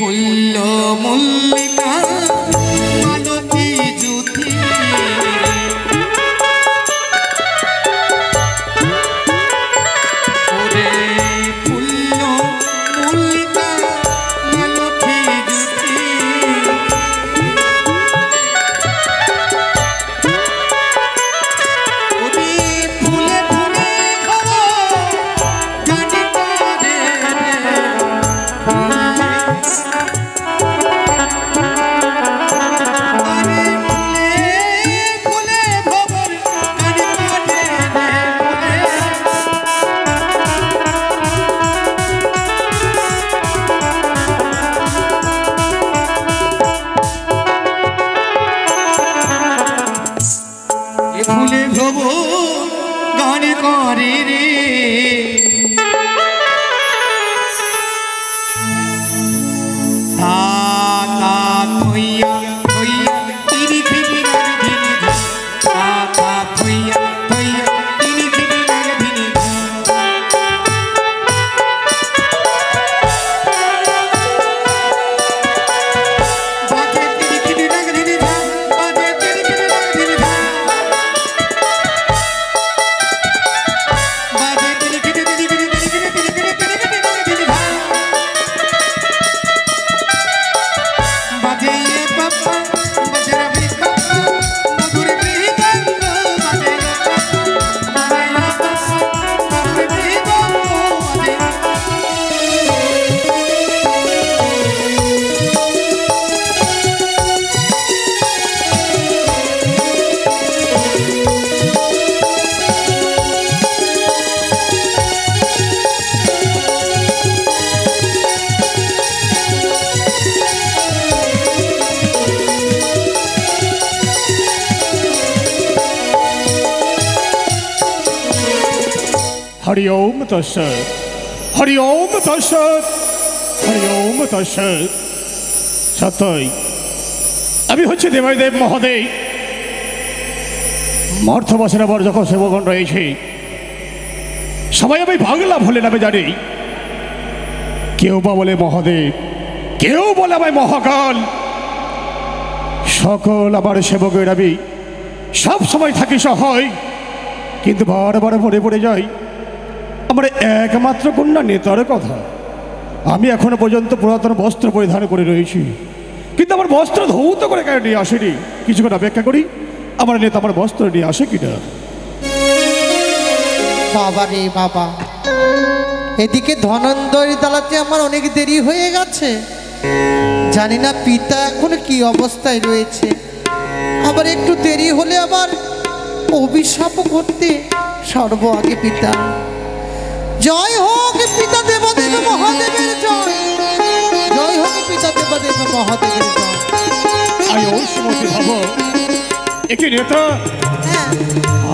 ফুল্ল মল্লিকা মালতী জ্যোতি ফুলে ভব গান করে রে তা থইয়া থইয়া তিনি খিবি গান ধিনি তা থইয়া থইয়া তিনি খিবি গান ধিনি বাজে তিনি খিবি গান ধিনি বাজে তিনি খিবি গান ধিনি हरि ओम तत्सत् हरि ओम तत्सत् हरि ओम तत्सत् सत्यई আমি হচ্ছে দেবাদেব মহাদেব মর্তবাসের আবার যখন সেবগণ রয়েছে সবাই আমি বাংলা ভোলে নামে জানি কেউ বা বলে মহাদেব কেউ বলে আমায় মহাকাল সকল আমার সেবকের আমি সব সময় থাকি সহায় কিন্তু বারবার মনে পড়ে যাই আমার একমাত্র কন্যা নেতার কথা আমি এখনো পর্যন্ত পুরাতন বস্ত্র পরিধান করে রয়েছি কিন্তু আমার বস্ত্র ধৌত করে কেন নিয়ে আসেনি কিছুক্ষণ অপেক্ষা করি আমার নেতা আমার বস্ত্র নিয়ে আসে কিনা বাবা রে বাবা এদিকে ধনঞ্জয় দালাতে আমার অনেক দেরি হয়ে গেছে জানি না পিতা এখন কি অবস্থায় রয়েছে আবার একটু দেরি হলে আবার অভিশাপ করতে সর্ব আগে পিতা জয় হোক পিতা দেবদেব মহাদেবের জয় জয় হোক পিতা দেবদেব মহাদেবের জয় আয় ওই সময় ভাব একই নেতা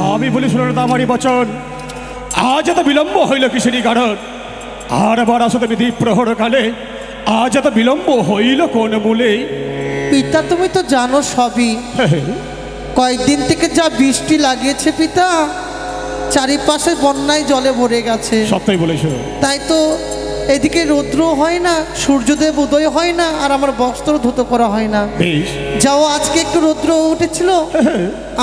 আমি বলি শুনো না আমারই বচন আজ এত বিলম্ব হইল কিসেরই কারণ আর আবার আসতে বিধি প্রহর কালে আজ এত বিলম্ব হইল কোন মূলে পিতা তুমি তো জানো সবই কয়েকদিন থেকে যা বৃষ্টি লাগিয়েছে পিতা চারিপাশে বন্যায় জলে ভরে গেছে সবটাই বলেছো তাই তো এদিকে রৌদ্র হয় না সূর্যদেব উদয় হয় না আর আমার বস্ত্র ধুতো করা হয় না যাও আজকে একটু রৌদ্র উঠেছিল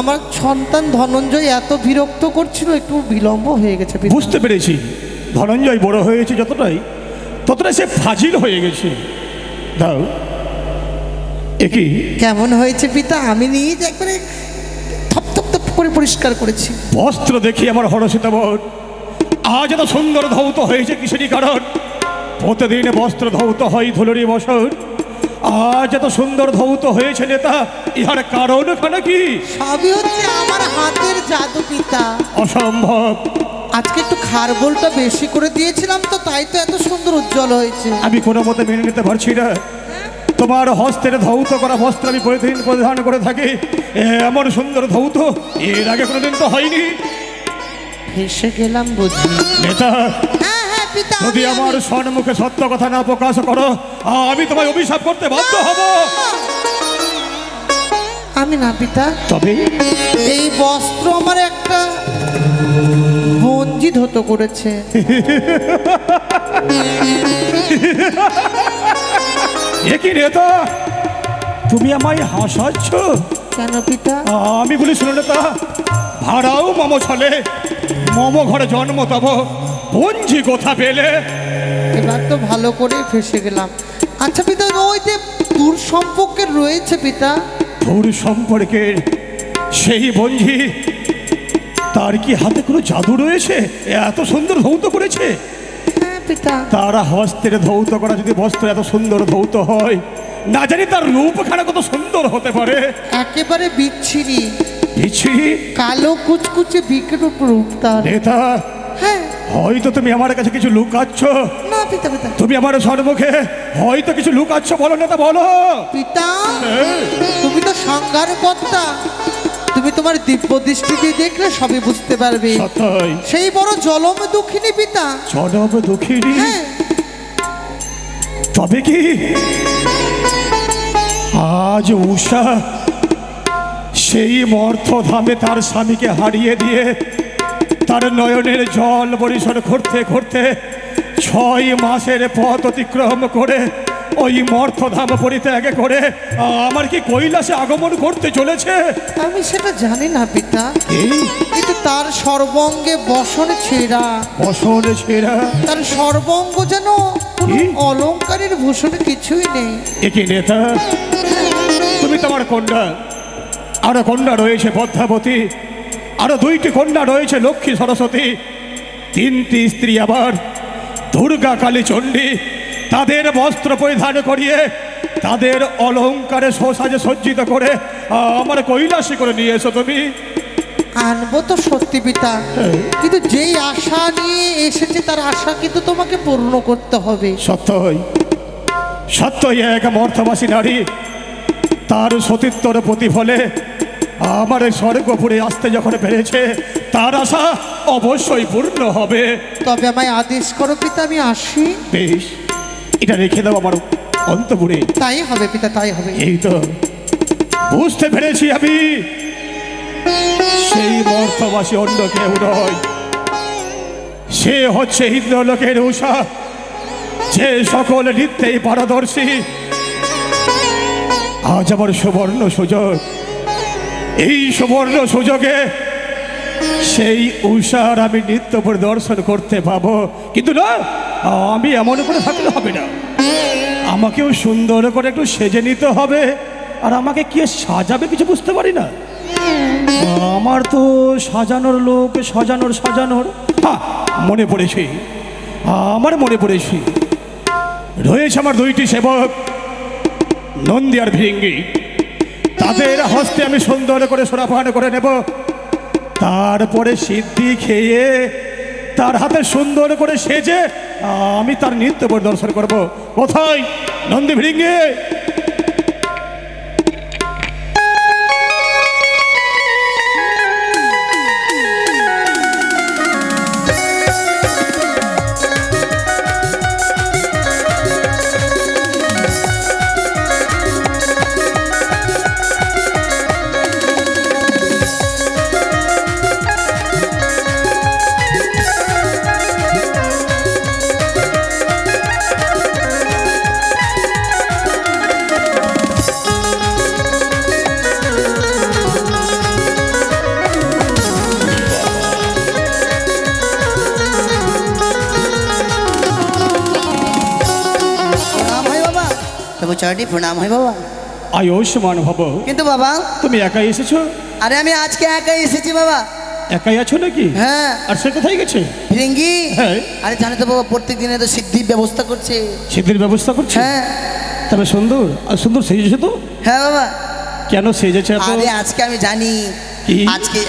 আমার সন্তান ধনঞ্জয় এত বিরক্ত করছিল একটু বিলম্ব হয়ে গেছে বুঝতে পেরেছি ধনঞ্জয় বড় হয়েছে যতটাই ততটাই সে ফাজিল হয়ে গেছে দাও একই কেমন হয়েছে পিতা আমি নিয়ে একবারে থপ করে পরিষ্কার করেছি বস্ত্র দেখি আমার হরষিত বোন আজ এত সুন্দর ধৌত হয়েছে কিসেরই কারণ প্রতিদিন বস্ত্র ধৌত হয় ধুলুরি বছর আজ এত সুন্দর ধৌত হয়েছে নেতা ইহার কারণ খানা কি সবই হচ্ছে আমার হাতের জাদু পিতা অসম্ভব আজকে একটু খারবোলটা বেশি করে দিয়েছিলাম তো তাই তো এত সুন্দর উজ্জ্বল হয়েছে আমি কোনো মতে মেনে নিতে পারছি না তোমার হস্তের ধৌত করা বস্ত্র আমি প্রতিদিন পরিধান করে থাকি এমন সুন্দর ধৌত এর আগে কোনোদিন তো হয়নি ফেসে গেলাম বুঝি নেতা যদি আমার সম্মুখে সত্য কথা না প্রকাশ করো আমি তোমায় অভিশাপ করতে বাধ্য হব আমি না পিতা তবে এই বস্ত্র আমার একটা বঞ্জি ধুতো করেছে একই নেতা, তুমি আমায় হাসাচ্ছ? কেন পিতা? আমি বলি শুনো নেতা, ভাড়াও মম ছলে, মম ঘরে জন্ম তব বঞ্জি কোথা পেলে। এবার তো ভালো করে ফেসে গেলাম। আচ্ছা পিতা, ওই যে দূর সম্পর্কে রয়েছে পিতা, দূর সম্পর্কের সেই বঞ্জি, তার কি হাতে কোনো জাদু রয়েছে? এত সুন্দর ধৌত করেছে। হ্যাঁ পিতা। তারা হস্তের ধৌত করা যদি বস্ত্র এত সুন্দর ধৌত হয়, না জানি তার রূপখানা কত সুন্দর হতে পারে। একেবারে বিচ্ছিরি, বিচ্ছিরি কালো কুচকুচে বিকট রূপ তার। নেতা, হ্যাঁ। হয়তো তুমি আমার কাছে কিছু লুকাচ্ছ। না পিতা পিতা। তুমি আমার সম্মুখে হয়তো কিছু লুকাচ্ছ, বলো নেতা বলো। পিতা, তুমি তো সংজ্ঞার কর্তা, তুমি তোমার দিব্য দৃষ্টি দিয়ে দেখলে সবই বুঝতে পারবে। সত্যই সেই বড় জলম দুঃখিনী পিতা। জনব দুঃখিনী? হ্যাঁ। তবে কি আজ উষা সেই মর্থধামে তার স্বামীকে হারিয়ে দিয়ে তার নয়নের জল বরিশন করতে করতে 6 মাসের পথ অতিক্রম করে ওই মর্থধাম পরিত্যাগ করে আমার কি কৈলাসে আগমন করতে চলেছে? আমি সেটা জানি না পিতা, এই কিন্তু তার সর্বঙ্গে বসন ছেঁড়া, বসন ছেঁড়া, তার সর্বঙ্গ যেন কোনো কি? অলঙ্কারের ভূষণ কিছুই নেই। একই নেতা, তুমি তোমার কন্যা, আরো কন্যা রয়েছে পদ্মাবতী, আরো 2টি কন্যা রয়েছে লক্ষ্মী সরস্বতী, 3টি স্ত্রী আবার দুর্গা কালী চণ্ডী, তাদের বস্ত্র পরিধান করিয়ে তাদের অলঙ্কারে সাজে সজ্জিত করে আমার কৈলাসে করে নিয়ে এসো তুমি। আনবো তো সত্যি পিতা, কিন্তু যেই আশা নিয়ে এসেছে তার আশা কিন্তু তোমাকে পূর্ণ করতে হবে। সত্যই সত্যই এক মর্থবাসী নারী তার সতীত্বর প্রতিফলে আমার এই স্বর্গপুরে আসতে যখন পেরেছে, তার আশা অবশ্যই পূর্ণ হবে। তবে আমায় আদেশ করো পিতা, আমি আসি। বেশ, এটা রেখে দাও আমার অন্তপুরে। তাই হবে পিতা, তাই হবে। এই তো বুঝতে পেরেছি আমি, সেই মর্থবাসী অন্য কেউ নয়, সে হচ্ছে ইন্দ্রলোকের উষা, যে সকল নৃত্যেই পারদর্শী। আজ আমার সুবর্ণ সুযোগ, এই সুবর্ণ সুযোগে সেই উষার আমি নৃত্য পরিদর্শন করতে পাবো। কিন্তু না, আমি এমন করে থাকলে হবে না, আমাকেও সুন্দর করে একটু সেজে নিতে হবে। আর আমাকে কে সাজাবে কিছু বুঝতে পারি না। আমার তো সাজানোর লোক, সাজানোর হ্যাঁ মনে পড়েছে, আমার মনে পড়েছে, রয়েছে আমার 2টি সেবক নন্দী আর ভৃঙ্গি। তাদের হস্তে আমি সুন্দর করে সোনাপান করে নেব, তারপরে সিদ্ধি খেয়ে তার হাতে সুন্দর করে সেজে আমি তার নৃত্য পরিদর্শন করব। কোথায় নন্দী ভৃঙ্গি? চরণে প্রণাম হয় বাবা। আয়ুষ্মান ভব। কিন্তু বাবা তুমি একাই এসেছো? আরে আমি আজকে একাই এসেছি বাবা। একাই আছো নাকি? হ্যাঁ। আর সে কোথায় গেছে? ভৃঙ্গি? হ্যাঁ। আরে জানো তো বাবা, প্রত্যেক দিনে তো সিদ্ধির ব্যবস্থা করছে। সিদ্ধির ব্যবস্থা করছে? হ্যাঁ। তবে সুন্দর, আর সুন্দর সেজেছে তো। হ্যাঁ বাবা। কেন সেজেছে? আরে আজকে আমি জানি,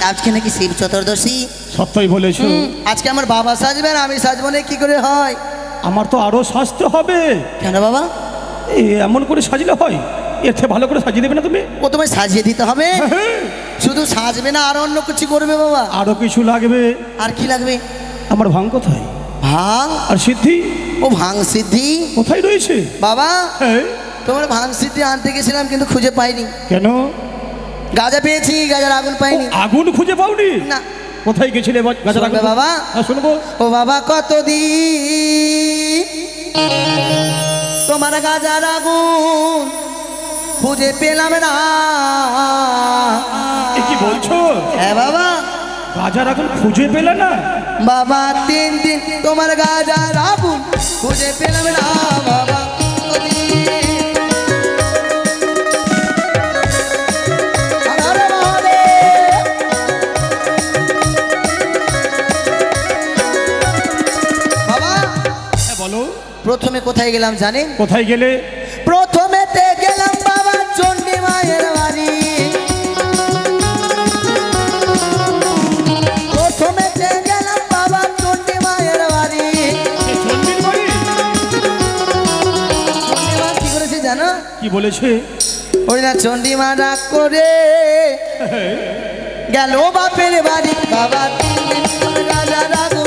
আজকে নাকি শিব চতুর্দশী। সত্যই বলেছো। আজকে আমার বাবা সাজবেন, আমি সাজবো না, কি করে হয়? আমার তো আরো সাজতে হবে। কেন বাবা? এমন করে সাজলে হয়? এর থেকে ভালো করে সাজিয়ে দেবে না তুমি? ও তোমায় সাজিয়ে দিতে হবে? শুধু সাজবে না, আর অন্য কিছু করবে বাবা? আরো কিছু লাগবে। আর কি লাগবে? আমার ভাঙ কোথায়? ভাঙ? আর সিদ্ধি? ও ভাঙ সিদ্ধি কোথায় রয়েছে বাবা? হ্যাঁ। তোমার ভাঙ সিদ্ধি আনতে গেছিলাম, কিন্তু খুঁজে পাইনি। কেন? গাজা পেয়েছি, গাজার আগুন পাইনি। আগুন খুঁজে পাওনি? না। কোথায় গেছিলে গাজার আগুন? বাবা শুনবো। ও বাবা, কতদিন তোমার গাজার আগুন খুঁজে পেলাম না। এ কি বলছো? হ্যাঁ বাবা। গাজার আগুন খুঁজে পেলে না? বাবা 3 দিন তোমার গাজার আগুন খুঁজে পেলাম না বাবা। প্রথমে কোথায় গেলাম জানেন? কোথায় গেলে? প্রথমেতে গেলাম বাবা চণ্ডী মায়ের বাড়ি। প্রথমেতে গেলাম বাবা চণ্ডী মায়ের বাড়ি। চণ্ডীর বাড়ি? চণ্ডী মা কি করেছে জানো? কি বলেছে? ওই না চণ্ডী মা রাগ করে গেল বাপের বাড়ি। বাবা 3 দিন রাজা রাগু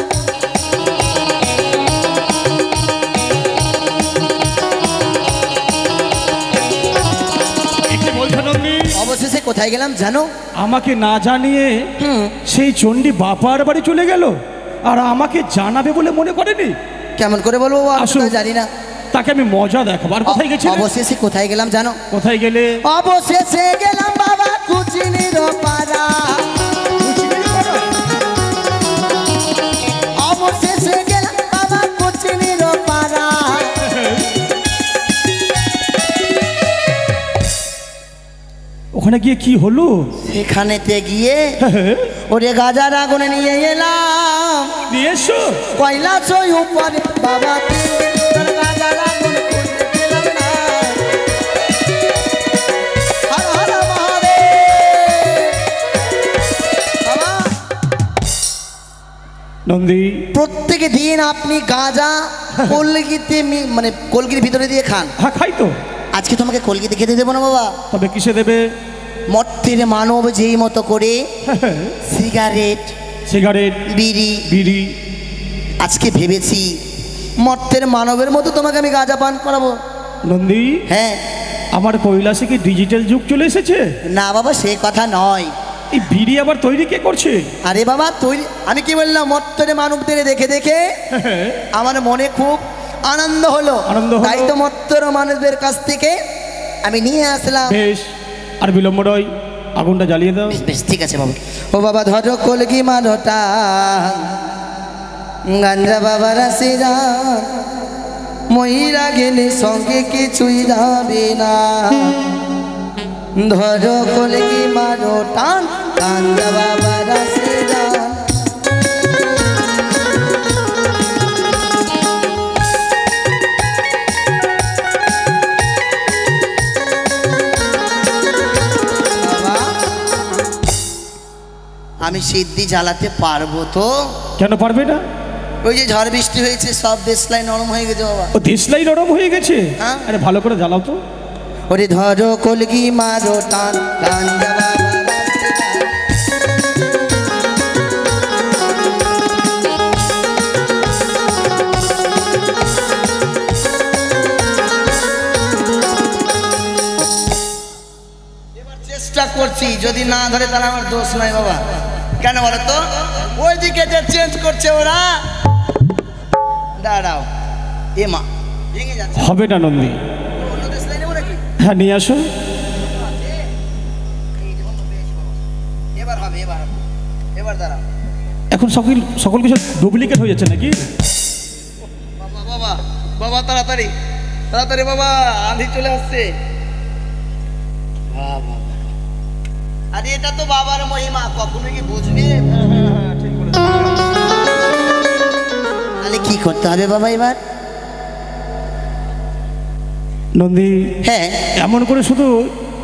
অবশেষে কোথায় গেলাম জানো? আমাকে না জানিয়ে সেই চণ্ডী বাপার বাড়ি চলে গেল, আর আমাকে জানাবে বলে মনে করেনি। কেমন করে বলবো আমি আসো। তো জানি না। তাকে আমি মজা দেখাবো। আর কোথায় গেছি? অবশেষে কোথায় গেলাম জানো? কোথায় গেলে? অবশেষে গেলাম বাবা কুচিনির পাড়া। অবশেষে গেলাম বাবা কুচিনির পাড়া। ওখানে গিয়ে কি হলো? সেখানেতে গিয়ে ওরে গাজার আগুনে নিয়ে এলাম। নিয়ে এসো। কয়লা চই উপরে বাবা 3 দিন তোর গাজার আগুন খুঁজে পেলাম না। হর হর মহাদেব। বাবা নন্দী, প্রত্যেক দিন আপনি গাঁজা কলগিতে মানে কলগির ভিতরে দিয়ে খান। হ্যাঁ খাই তো। আজকে তোমাকে কলগিতে খেতে দেবো না বাবা। তবে কিসে দেবে? মর্তের মানব যেই মতো করে সিগারেট সিগারেট বিড়ি বিড়ি আজকে ভেবেছি মর্তের মানবের মতো তোমাকে আমি গাঁজা পান করাবো। নন্দী, হ্যাঁ আমার কৈলাসে কি ডিজিটাল যুগ চলে এসেছে? না বাবা সে কথা নয়। এই বিড়ি আবার তৈরি কে করছে? আরে বাবা তৈরি আমি কি বললাম মর্তের মানবদের দেখে দেখে আমার মনে খুব আনন্দ হলো। তাই তো মর্তের মানুষদের কাছ থেকে আমি নিয়ে আসলাম। বেশ, আর বিলম্ব নয়, আগুনটা জ্বালিয়ে দাও। বেশ ঠিক আছে বাবা। ও বাবা ধরো কলগি মারোটা গাঞ্জা বাবার আসিরা মহিরা গেলে সঙ্গে কিছুই যাবে না। ধরো কলগি মারোটা গাঞ্জা বাবার আসিরা। আমি সিদ্ধি জ্বালাতে পারবো তো? কেন পারবে না? ওই যে ঝড় বৃষ্টি হয়েছে সব দেশলাই নরম হয়ে গেছে বাবা। ও দেশলাই নরম হয়ে গেছে? হ্যাঁ। আরে ভালো করে জ্বালাও তো। ওরে ধরো কলগি মারো টান গাঞ্জা বাবা। এবার চেষ্টা করছি, যদি না ধরে তাহলে আমার দোষ নাই বাবা। কেন বলো তো? ওইদিকে যে চেঞ্জ করছে ওরা। দাঁড়াও এ মা ভেঙে যাচ্ছে। হবে না নন্দী। অন্য দেশ লাইনে নাকি? হ্যাঁ নিয়ে আসো। এবার হবে, এবার হবে। এবার দাঁড়াও। এখন সকল কিছু ডুপ্লিকেট হয়ে যাচ্ছে নাকি? বাবা বাবা বাবা তাড়াতাড়ি তাড়াতাড়ি বাবা, আঁধি চলে আসছে। বাবা আরে এটা তো বাবার মহিমা, কখনো কি বুঝবে? তাহলে কি করতে হবে বাবা এবার? নন্দী, হ্যাঁ এমন করে শুধু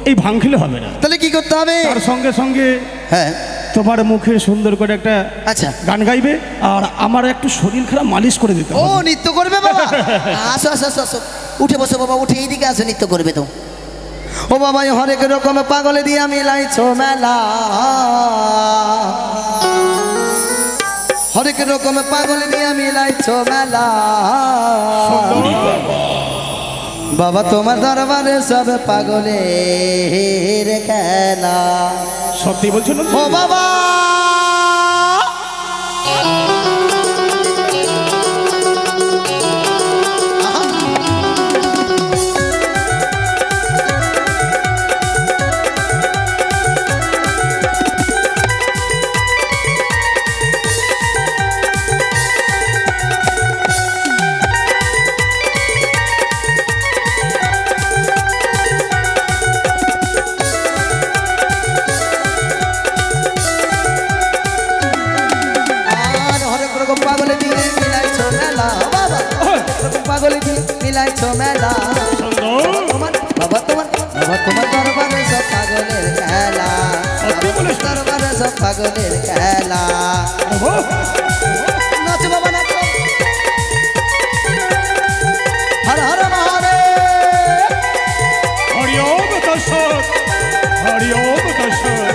এই ভাঙ খেলে হবে না, তাহলে কি করতে হবে? তার সঙ্গে সঙ্গে হ্যাঁ তোমার মুখে সুন্দর করে একটা আচ্ছা গান গাইবে, আর আমার একটু শরীর খারাপ মালিশ করে দিতে ও হবে। নৃত্য করবে বাবা? আসো আসো আসো আসো, উঠে বসো বাবা, উঠে এইদিকে আসো, নৃত্য করবে তো। ও বাবা হরেক রকম পাগলে দিয়া মিলাইছো মেলা, হরেক রকম পাগলে দিয়া মিলাইছো মেলা। বাবা তোমার দরবারে সব পাগলের খেলা। সত্যি বলছো না? ও বাবা পাগলের খেলা। নাচো বাবা নাচো। হর হর মহাদেব। হরি ওম তৎসৎ হরি ওম তৎসৎ।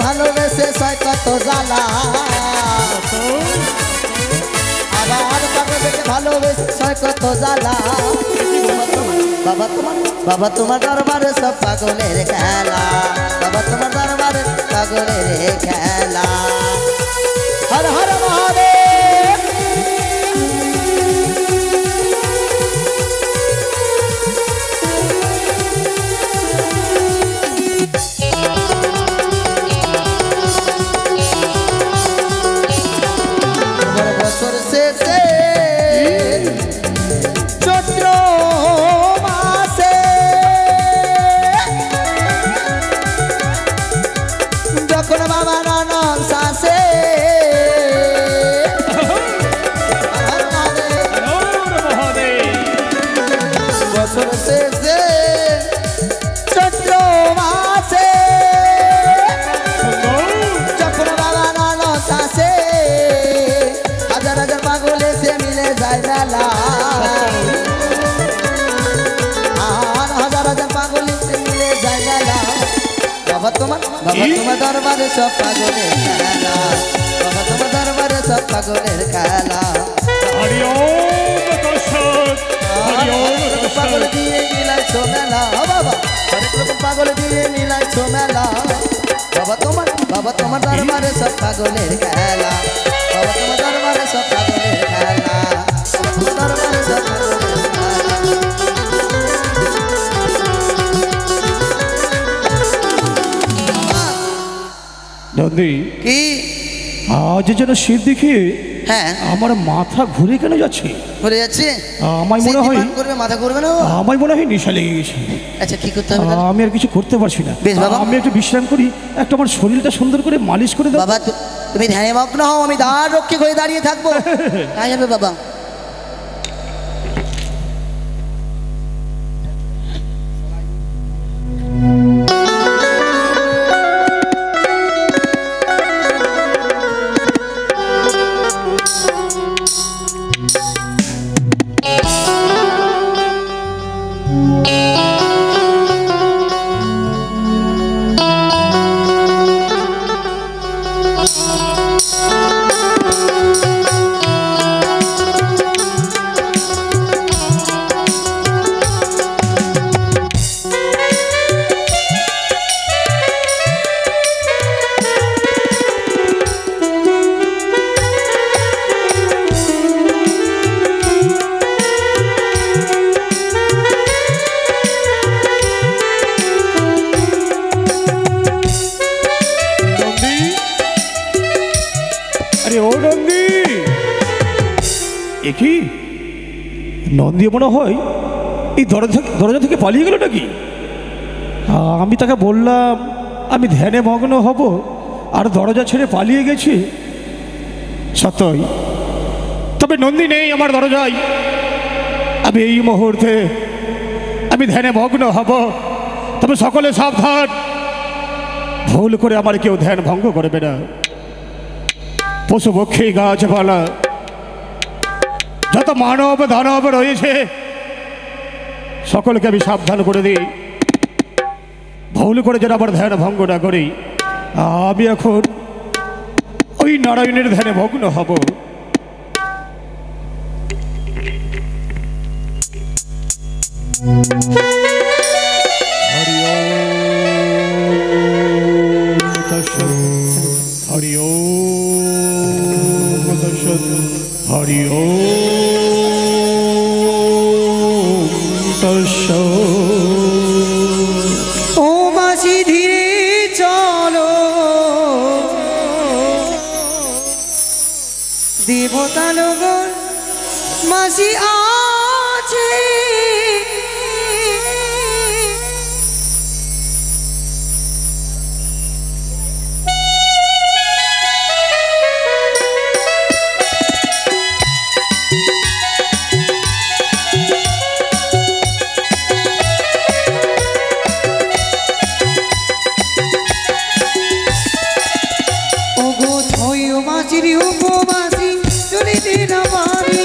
ভালোবেসে সয় কত জ্বালা, আবার পাগলকে ভালোবেসে সয় কত জ্বালা। বাবা তোমার দরবারে সব পাগলের খেলা, বাবা তোমার দরবারে পাগলের খেলা। হর হর মহাদেব। বছর শেষে চৈত্র মাসে যখন বাবা ননদ শাসে বছর শেষে চৈত্র মাসে যখন বাবা ননদ শাসে হাজার হাজার পাগল এসে মিলে যায় মেলা, আর হাজার হাজার পাগল এসে মিলে যায় মেলা। বাবা তোমার দরবারে সব পাগলের খেলা, বাবা তোমার দরবারে সব পাগলের খেলা। হরি ওম তৎসৎ হরি ওম পাগল তৎসৎ। দিয়ে মিলাইছো মেলা বাবা, হরেক রকম পাগল দিয়ে মিলাইছো মেলা। বাবা তোমার দরবারে সব পাগলের খেলা, বাবা তোমার দরবারে সব পাগলের খেলা, তোমার দরবারে সব পাগলের খেলা। নন্দী, কি আজ যেন শীত দেখে হ্যাঁ আমার মাথা ঘুরে কেন যাচ্ছে? ঘুরে যাচ্ছে? আমার মনে হয় করবে মাথা করবে না? আমার মনে হয় নেশা লেগে গেছে। আচ্ছা কি করতে হবে তাহলে? আমি আর কিছু করতে পারছি না। বেশ বাবা। আমি একটু বিশ্রাম করি, একটা আমার শরীরটা সুন্দর করে মালিশ করে দাও। বাবা তুমি ধ্যানে মগ্ন হও, আমি দ্বার রক্ষক হয়ে দাঁড়িয়ে থাকবো। তাই হবে বাবা। কি নন্দী মনে হয় এই দরজা থেকে পালিয়ে গেল নাকি? আমি তাকে বললাম আমি ধ্যানে মগ্ন হব, আর দরজা ছেড়ে পালিয়ে গেছি। সত্যই, তবে নন্দী নেই আমার দরজায়। আমি এই মুহূর্তে আমি ধ্যানে মগ্ন হব, তবে সকলে সাবধান, ভুল করে আমার কেউ ধ্যান ভঙ্গ করবে না। পশু পক্ষী গাছপালা যত মানব দানব রয়েছে সকলকে আমি সাবধান করে দিই, ভুল করে যেন আবার ধ্যান ভঙ্গ না করি। আমি এখন ওই নারায়ণের ধ্যানে মগ্ন হব। হরি ওম তৎসৎ হরি ওম তৎসৎ হরি ওম দেবতা লগন মাসি আছে উপবাসী চলিতে না পারি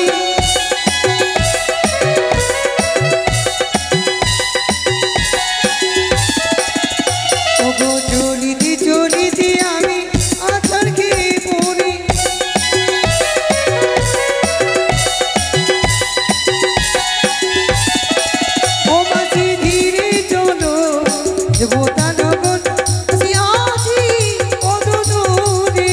ওগো চলিতে চলিতে আমি আচার খেয়ে পড়ি ও মাসি ধীরে চলো দেবতা লগন আছি কত দূরে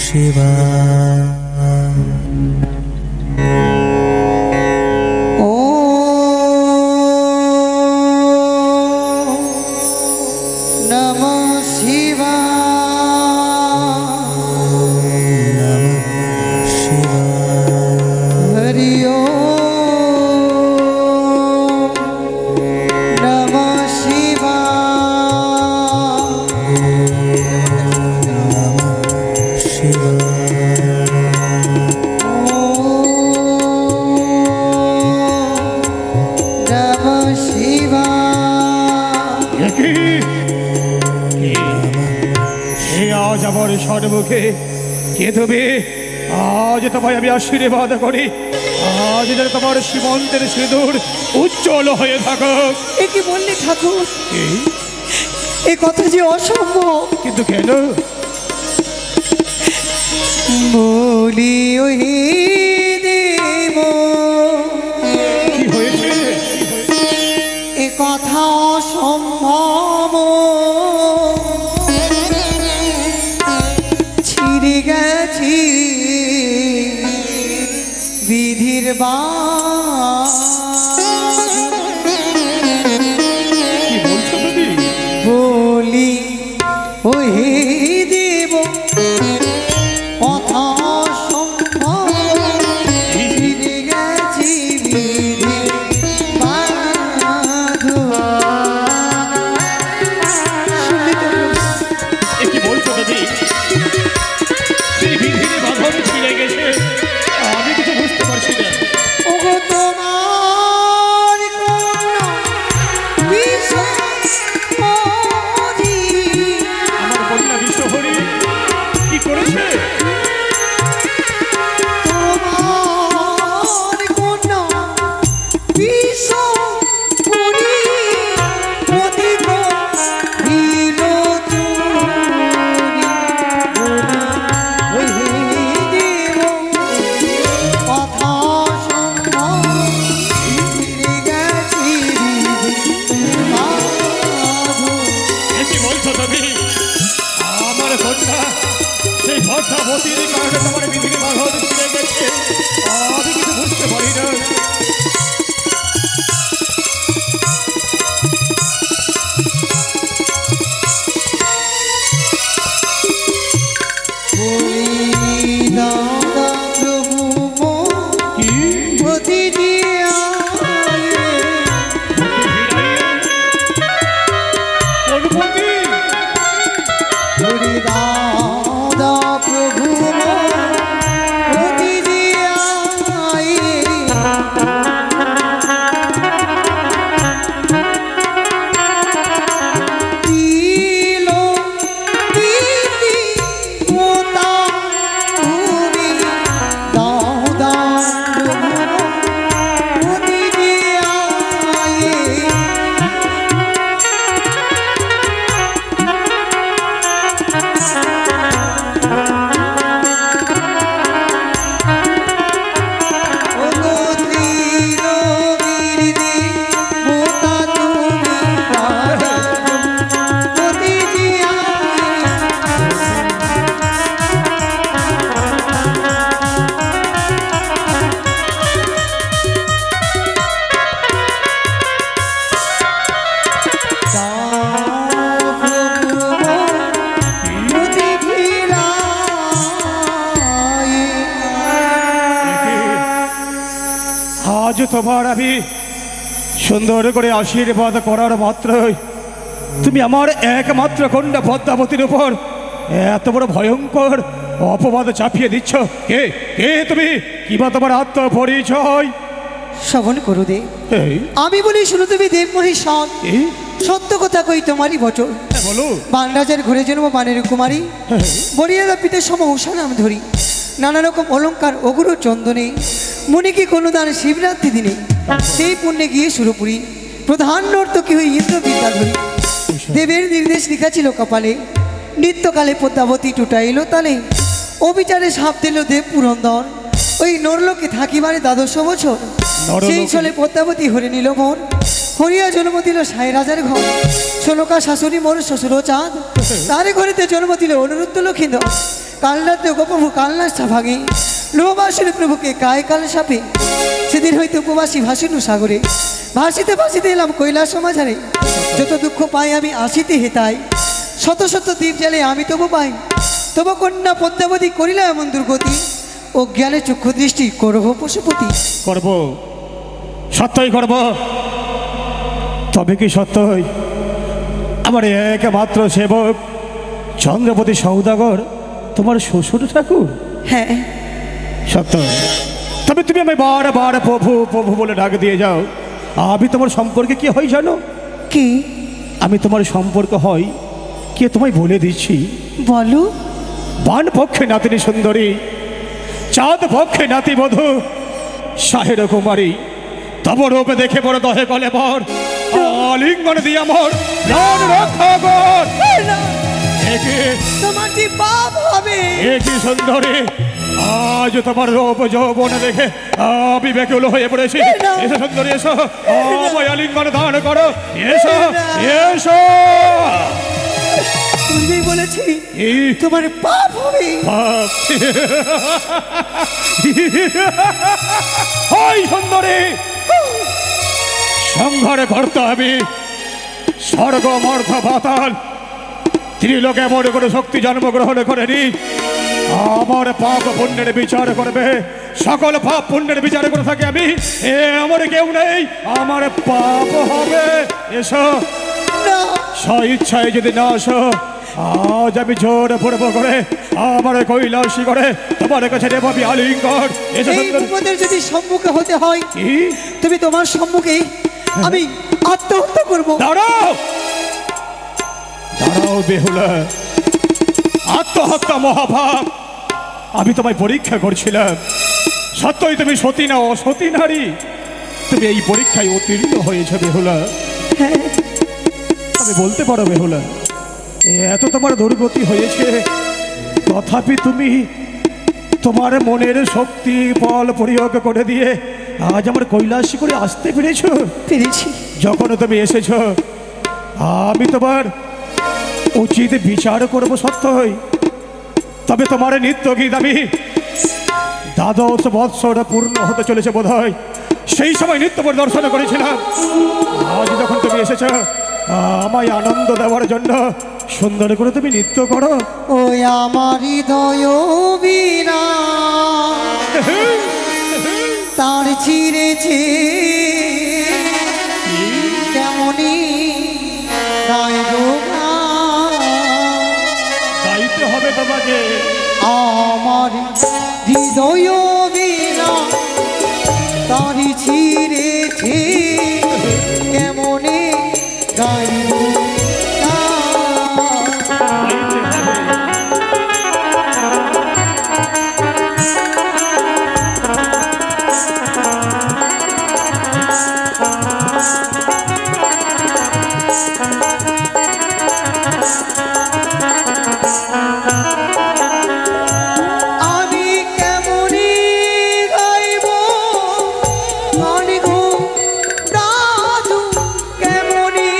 শিবায় ও নমঃ শিবায় হরি ওম নমঃ আজ আমার সর্বমুখে কে তবে আজ তোমায় আমি আশীর্বাদ করি আজ যেন তোমার সীমন্তের সিঁদুর উজ্জ্বল হয়ে থাকো। এ কি বললি ঠাকুর? এ কথা যে অসম্ভব। কিন্তু কেন? বলি ওই দেব কি হয়েছে? এ কথা অসম্ভব ছিঁড়ে গেছি বিধির কি বলছো তুমি? বলি ওই দেব কথা অসম্ভব ছিঁড়ে গেছি বিধির কি বলছো তুমি? সেই বিধির বাঁধন ছিঁড়ে গেছে, আমি কিছু বুঝতে পারছি না। ওগো তোমার কন্যা বিশ্বহরি, আমার কন্যা বিশ্বহরি কি করেছে? তোমার কন্যা বিশ্বহরি প্রদীপ দিল চুরি ওই দেব কথা সম্ভব ফিরে গেছি এ কি বলছো তুমি? আমার কন্যা সেই ভদ্রাবতীর কারণে তোমার বিধির বাঁধন ছিঁড়ে গেছে, আমি কিছু বুঝতে পারি না। দাদা প্রভু কি প্রতি অনুপতি? হরি দাদা প্রভু প্রতি দিল দিদি মোতা তুমি দাদা প্রভু আজ তোমার আমি সুন্দর করে আশীর্বাদ করার মাত্রই তুমি আমার একমাত্র কন্যা পদ্মাবতীর উপর এত বড় ভয়ঙ্কর অপবাদ চাপিয়ে দিচ্ছ। কে কে তুমি? কিবা তোমার আত্মপরিচয়? শ্রবণ করো দে। এই, আমি বলি শুনো তুমি দেবমহিষণ, এই, সত্য কথা কই তোমারই বচন। বলো। বান রাজার ঘরে জন্ম বানের কুমারী, বরিয়াদা পিতা সম উষা নাম ধরি, নানা রকম অলঙ্কার অগুরু চন্দনে, মনে কি কোনো দান শিবরাত্রি দিনে, সেই পুণ্যে গিয়ে সুরপুরি প্রধান নর্তকী হয়ে ইন্দ্র বিদ্যা ধরি। দেবের নির্দেশ লেখা ছিল কপালে, নিত্যকালে পদ্মাবতী টুটা এলো তালে, অবিচারে সাপ দিল দেব পুরন্দর, ওই নরলোকে থাকিবারে 12 বছর। সেই ছলে পদ্মাবতী হরে নিল মন, হরিয়া জন্ম দিল সাই রাজার ঘর, ষোলকা শাশুড়ি মোর শ্বশুর চাঁদ, তারে ঘরেতে জন্ম দিল অনুরুদ্ধ লক্ষিন্দর। কাল রাত্রে গোপভু কালনাশা ভাঙে, লোহবাসুর প্রভুকে কায় কাল সাপে, সেদিন হইতে উপবাসী ভাসিনু সাগরে, ভাসিতে ভাসিতে এলাম কৈলাস মাঝারে। যত দুঃখ পাই আমি আসিতে হেতাই, শত শত দ্বীপ জলে আমি তবু পাই, তবু কন্যা পদ্মাবতী করিল এমন দুর্গতি, ও জ্ঞানে চক্ষু দৃষ্টি করব পশুপতি। করব, সত্যই করব। তবে কি সত্যই আমার একমাত্র সেবক চন্দ্রপতি সৌদাগর তোমার শ্বশুর ঠাকুর? হ্যাঁ সত্য। তবে তুমি আমি বারবার প্রভু প্রভু বলে ডাক দিয়ে যাও, আমি তোমার সম্পর্কে কি হয় জানো? কি? আমি তোমার সম্পর্ক হয় কে তোমায় বলে দিচ্ছি। বলো। বান পক্ষে নাতিনী সুন্দরী, চাঁদ পক্ষে নাতি বধূ, শাহের কুমারী, তব রূপে দেখে বড় দহে কলে বর, আলিঙ্গন দিয়া মোর প্রাণ রক্ষা কর। তোমার যে পাপ হবে। কি সুন্দরী, আজ তোমার রূপ যৌবন দেখে আমি ব্যাকুল হয়ে পড়েছি। এসো সুন্দরী, এসো, আমায় আলিঙ্গন দান করো, এসো এসো। তুমি বলেছি তোমার পাপ হবে। পাপ? ওই সুন্দরী, সংহারে করতে হবে স্বর্গ মর্ধ পাতাল ত্রিলোকে মনে করে শক্তি জন্মগ্রহণ করেনি। আমার পাপ পুণ্যের বিচার করবে, সকল পাপ পুণ্যের বিচার করে থাকি আমি। আমার কেউ নেই, আমার পাপ হবে। এসো, স্ব ইচ্ছায় যদি না আসো, আজ আমি জোর পূর্ব করে আমার কৈলাসী করে তোমার কাছে দেব আমি আলিঙ্গন। এসো সুন্দর, যদি সম্মুখে হতে হয় তুমি তোমার সম্মুখে আমি আত্মহত্যা করবো। দাঁড়াও দাঁড়াও বেহুলা, আত্মহত্যা মহাভাব। আমি তোমায় পরীক্ষা করছিলাম, সত্যই তুমি সতী না অসতী নারী? তুমি এই পরীক্ষায় উত্তীর্ণ হয়েছ বেহুলা। আমি বলতে পারো বেহুলা, এত তোমার দুর্গতি হয়েছে, তথাপি তুমি তোমার মনের শক্তি বল প্রয়োগ করে দিয়ে আজ আমার কৈলাসী করে আসতে পেরেছি। যখন তুমি এসেছ, আমি তোমার উচিত বিচার করবো সত্যই। তবে তোমার নিত্য গীত আমি 12 বৎসর পূর্ণ হতে চলেছে বোধ হয়, সেই সময় নৃত্য পরিদর্শন করেছিলাম। আজ যখন তুমি এসেছ আমায় আনন্দ দেওয়ার জন্য সুন্দর করে তুমি নৃত্য করো। ওই আমার হৃদয় বীণা তার ছিঁড়েছে কেমনই গাইতে হবে তোমাকে। আমার হৃদয় বীণা তার ছিঁড়েছে কেমনে গাইব না। আমি কেমনে গাইব গান গো দাদু, কেমনে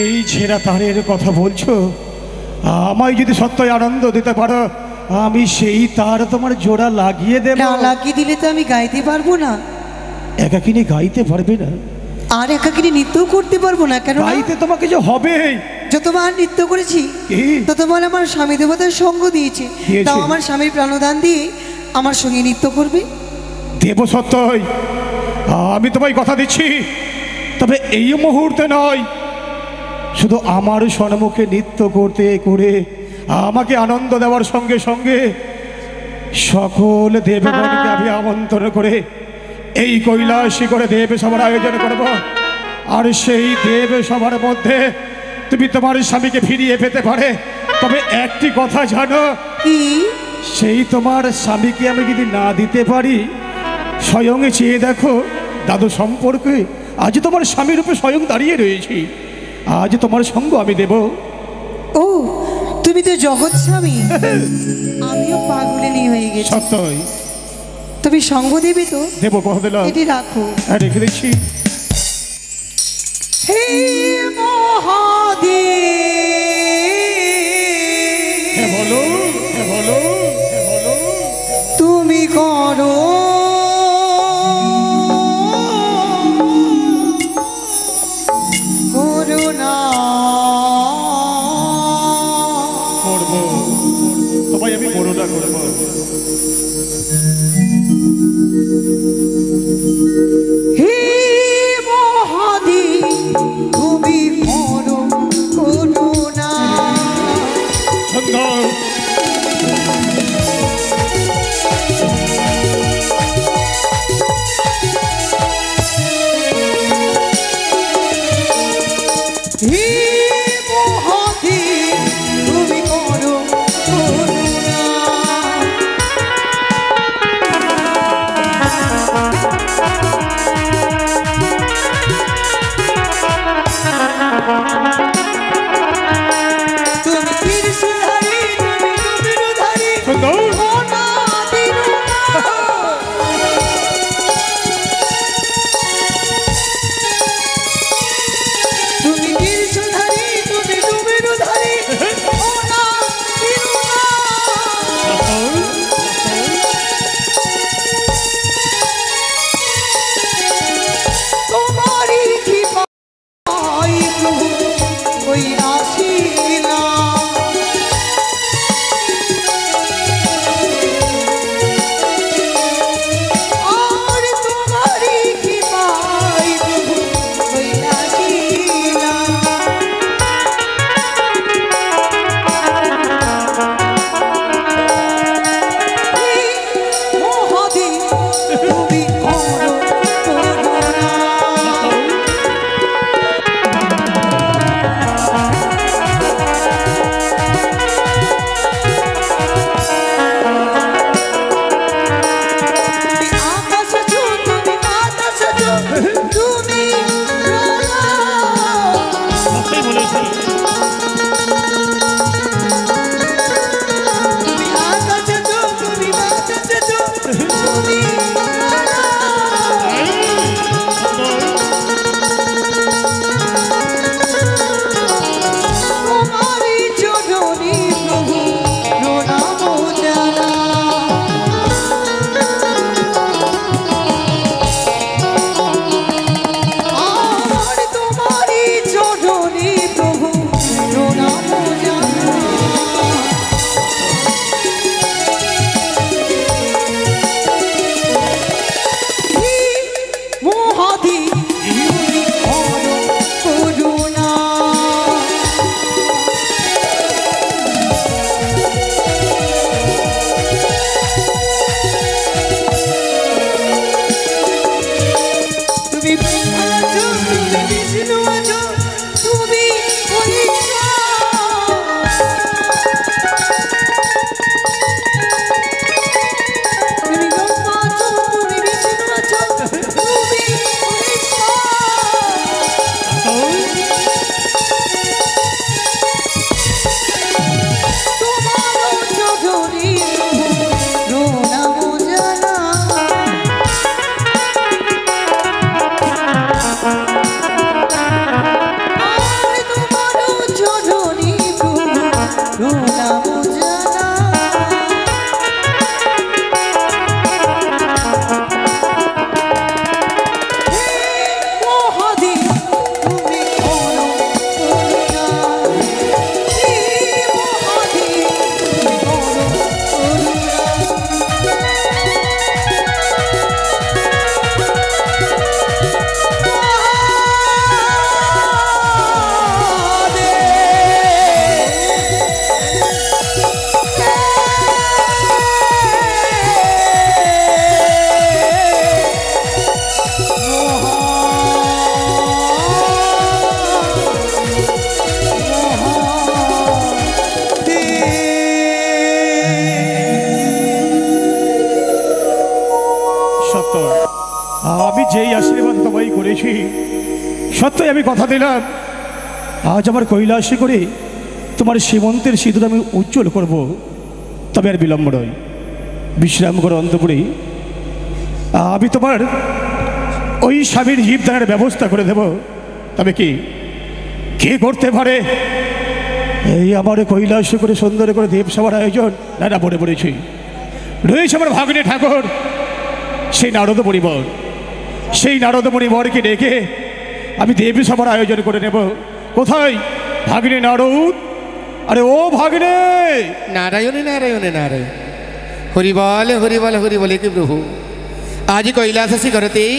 এই ছেঁড়া তারের কথা বলছো? আমায় যদি সত্যই আনন্দ দিতে পারো, আমি সেই তার তোমার জোড়া লাগিয়ে দেব। না লাগিয়ে দিলে তো আমি গাইতে পারবো না। একাকিনী গাইতে পারবে না? আর একাকিনী নৃত্যও করতে পারবো না। কেন? গাইতে তোমাকে যে হবে। যতবার নৃত্য করেছি ততবার আমার স্বামী দেবতার সঙ্গ দিয়েছে, তাও আমার স্বামীর প্রাণদান দিয়ে আমার সঙ্গে নৃত্য করবে। দেব সত্যই, আমি তোমায় কথা দিচ্ছি। তবে এই মুহূর্তে নয়, শুধু আমার সম্মুখে নৃত্য করতে করে আমাকে আনন্দ দেওয়ার সঙ্গে সঙ্গে সকল দেবগণকে আমি আমন্ত্রণ করে এই কৈলাসী করে দেব সভার আয়োজন করব। আর সেই দেব সভার মধ্যে তুমি তোমার স্বামীকে ফিরিয়ে পেতে পারে। তবে একটি কথা জানো, কি? সেই তোমার স্বামীকে আমি যদি না দিতে পারি, স্বয়ং চেয়ে দেখো দাদু সম্পর্কে আজ তোমার স্বামীর রূপে স্বয়ং দাঁড়িয়ে রয়েছি। আজ তোমার সঙ্গ আমি দেব। ও তুমি তো জগৎ স্বামী, আমিও পাগলিনী হয়ে গেছি। সত্যই। তুমি সঙ্গ দেবে তো? দেবো, কথা দিলাম। এটি রাখো। হ্যাঁ, রেখে দিচ্ছি। হে মহাদেব, হ্যাঁ বলো, হ্যাঁ বলো, হ্যাঁ বলো। তুমি করো করুণা। করবো, তোমায় আমি করুণা করবো। হে মহাদেব, তুমি করো করুণা। সুন্দর। হে মহাদেব, তুমি করো করুণা। তুমি ত্রিশূলধারী, তুমি ডুবিরুধারী, সুন্দর। অনাদিরূপা। তুমি ত্রিশূলধারী, তুমি ডুবিরুধারী, অনাদিরূপা। তোমারই কৃপায় প্রভু ওই আসিলাম। আর তোমারই কৃপায় প্রভু ওই আসিলাম। হে মহাদেব, তুমি করো করুণা। তুমি আকাশ আছো, তুমি বাতাস আছো, তুমি রাজা। সত্যই বলেছি। তুমি আকাশ আছো, তুমি বাতাস আছো, তুমি রাজা। তোমারই চরণে প্রভু প্রণাম জানাই। আর তোমারই চরণে প্রভু প্রণাম জানাই। হে মহাদেব, তুমি করো করুণা। তুমি ব্রহ্মা আছো, তুমি বিষ্ণু আছো, তুমি তুমি ব্রহ্মা আছো, তুমি বিষ্ণু আছো, তুমি তোমার চরণে প্রণাম জানাই। তোমায় করেছি, সত্যই আমি কথা দিলাম আজ আমার কৈলাসে করে তোমার সীমন্তের সিঁদুর আমি উজ্জ্বল করব। তবে আর বিলম্ব নয়, বিশ্রাম করো অন্তপুরে। আমি তোমার ওই স্বামীর জীবদানের ব্যবস্থা করে দেব। তবে কি কে করতে পারে এই আমার কৈলাসে করে সুন্দর করে দেবসভার আয়োজন? না বলে পড়েছি, রয়েছে আমার ভাগ্নে ঠাকুর, সেই নারদ পরিবার, সেই নারদ পরিবারকে ডেকে আমি দেবসভার আয়োজন করে নেব। কোথায় ভাগ্নে নারদ? আরে ও ভাগ্নে! নারায়ণে নারায়ণে নারায়ণ, হরিবল হরিবল হরিবলে কি প্রভু, আজ কৈলাসী করতেই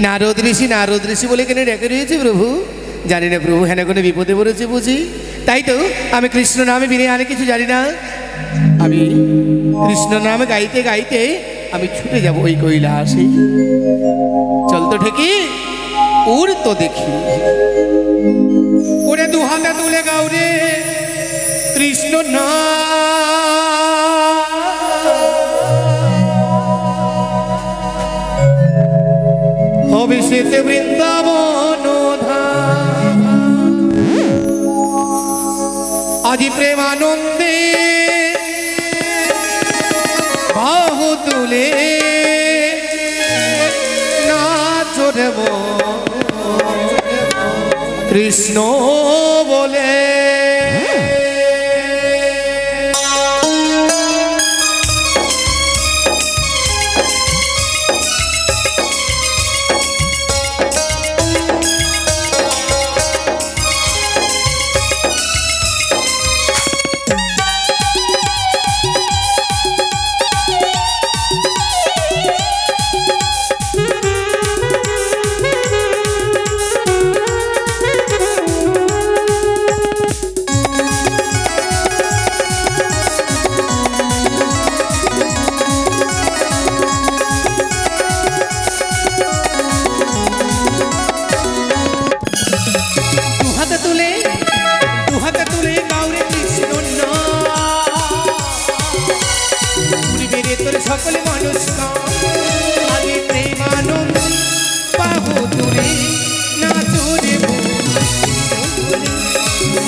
নারদ ঋষি বলে কেন ডেকে রয়েছে প্রভু? জানি না প্রভু, হ্যাঁ কোনো বিপদে পড়েছে বুঝি, তাই তো আমি কৃষ্ণ নামে বিনে আর কিছু জানি না। আমি কৃষ্ণ নামে গাইতে গাইতে আমি ছুটে যাব ওই কৈলাসে। চল তো ঠিকই, উড় তো দেখি। ওরে দু হাতে তুলে গাও রে কৃষ্ণ নাম, অভিষেকে বৃন্দাবন আজি প্রেমানন্দে বাহু তুলে নাচ রে কৃষ্ণ বলে। সকলে মানুষ আগে প্রেমানন্দ বাহু তুলে নাচো রে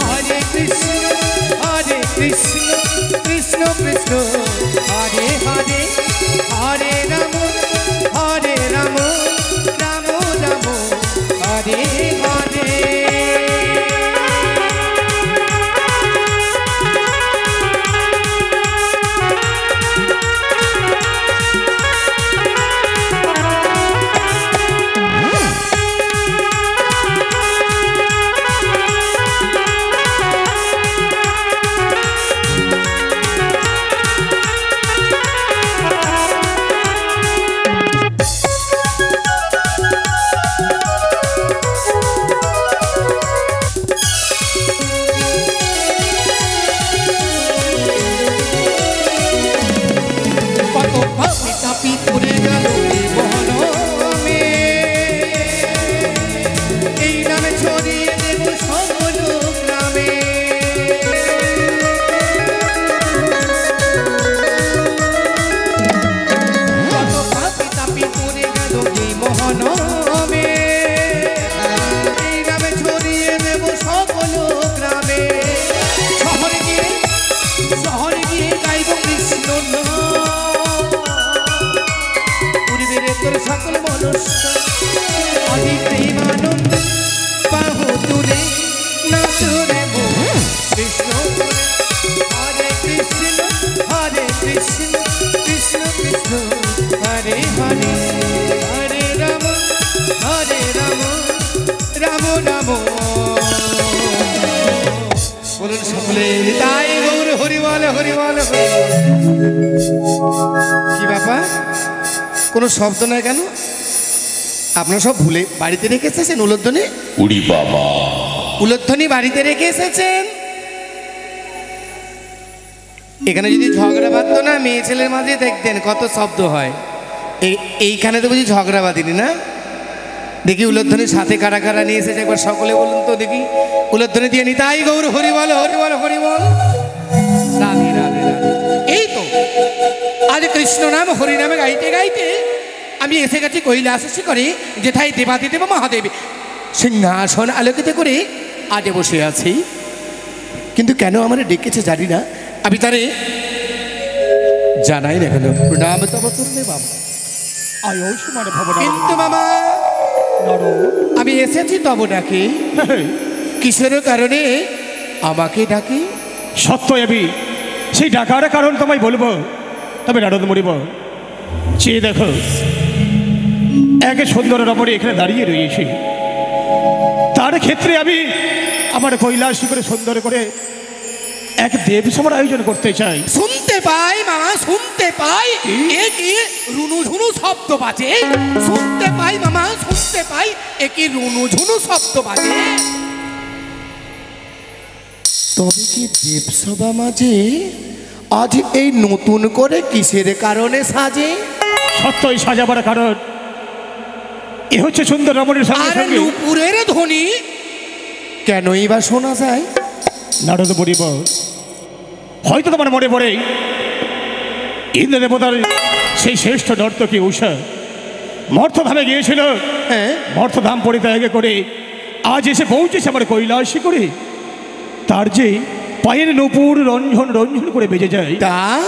হরে কৃষ্ণ কৃষ্ণ কৃষ্ণ হরে হরে, হরে রাম রাম রাম হরে হরে। সকল মনুষ্য আদি প্রেমানন্দ বাহু তুলে নাচো রে কৃষ্ণ হরে কৃষ্ণ কৃষ্ণ কৃষ্ণ হরে হরে, হরে রাম রাম রাম। বলুন সকলে তাই গৌর হরিবল হরিবল। কি ব্যাপার, কোনো শব্দ নয় কেন? আপনারা সব ভুলে বাড়িতে রেখে এসেছেন উলধ্বনি? উড়ি বাবা, উলধ্বনি বাড়িতে রেখে এসেছেন। এখানে যদি ঝগড়া বাঁধতো না, মেয়ে ছেলের মাঝে দেখতেন কত শব্দ হয়। এইখানে তো বুঝি ঝগড়া বাঁধিনি না? দেখি উলধ্বনির সাথে কারা কারা নিয়ে এসেছে একবার সকলে বলুন তো দেখি। উলধ্বনি দিয়ে নি তাই গৌর হরিবল হরিবল হরিবল। রাধে রাধে রাধে। এই তো আজ কৃষ্ণ নাম হরি নামে গাইতে গাইতে আমি এসে গেছি কৈলাসে করে, যেথায় দেবাদিদেব মহাদেব সিংহাসন আলোকিত করে আজ বসে আছি। কিন্তু কেন আমার ডেকেছে জানি না, আমি তারে জানাই না কেন। প্রণাম তব তুললে বাবা। কিন্তু মামা আমি এসেছি তব ডাকে, কিসের কারণে আমাকে ডাকে? সত্য এবি, সেই ডাকার কারণ তোমায় বলবো। তবে নারদ মরিব, চেয়ে দেখো, এক সুন্দর রমণী এখানে দাঁড়িয়ে রয়েছে। তার ক্ষেত্রে আমি আমার কৈলাসী করে সুন্দর করে এক দেবসভার আয়োজন করতে চাই। শুনতে পাই মামা, শুনতে পাই এ কি রুনু ঝুনু শব্দ বাজে। শুনতে পাই মামা, শুনতে পাই এ কি রুনু ঝুনু শব্দ বাজে। তবে কি দেবসভা মাঝে আজ এই নতুন করে কিসের কারণে সাজে? সত্যই সাজাবার কারণ এ হচ্ছে সুন্দর রমণীর সঙ্গে আর সঙ্গে নুপুরের ধ্বনি কেনই বা শোনা যায়? নারদ বলিব, হয়তো তোমার মনে পড়ে ইন্দ্র দেবতার সেই শ্রেষ্ঠ নর্তকী উষা মর্তধামে গিয়েছিল। হ্যাঁ, মর্তধাম পরিত্যাগ করে আজ এসে পৌঁছেছে আমার কৈলাসী করে। তার যে পায়ের নূপুর রঞ্জন রঞ্জন করে বেজে যায়, তাই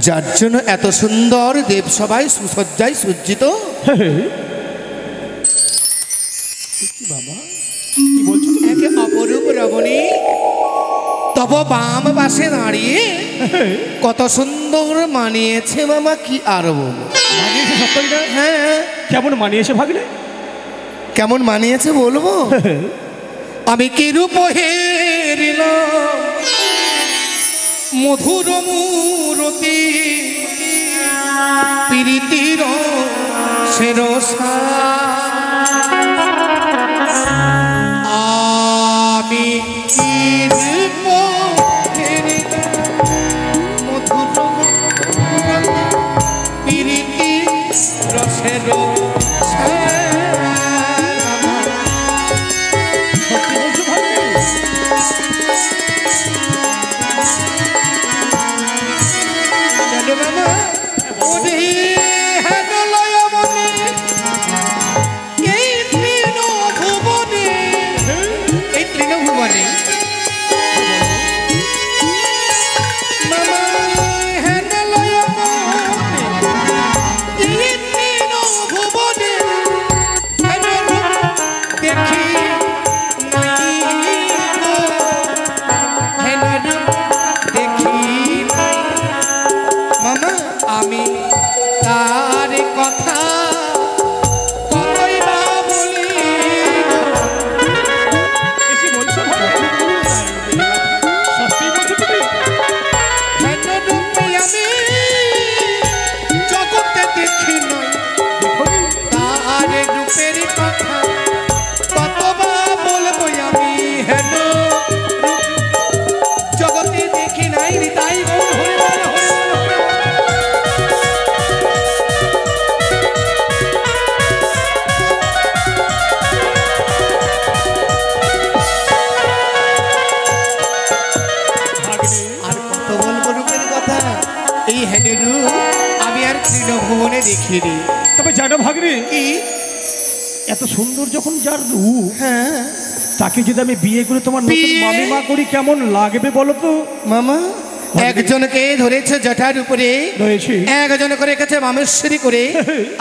যার জন্য এত সুন্দর দেবসভায় সুসজ্জায় সজ্জিত। বাবা কি বলছো? একে অপরূপ রমণী তব বাম পাশে দাঁড়িয়ে কত সুন্দর মানিয়েছে মামা, কি আর বলবো। মানিয়েছে সত্যই না? হ্যাঁ, কেমন মানিয়েছে ভাগলে? কেমন মানিয়েছে বলবো? আমি কি রূপ হেরিলাম মধুর মূরতি প্রীতির সেরসা, আমি কি রূপ হেরিলাম মধুর প্রীতি রসের দেখিনি। তবে জানো ভাগ্নে, কি এত সুন্দর যখন যার রূপ, হ্যাঁ, তাকে যদি আমি বিয়ে করে তোমার নতুন মামিমা করি কেমন লাগবে বলো তো মামা? একজনকে ধরেছে জটার উপরে, একজন করে রেখেছে মামেশ্বরী করে,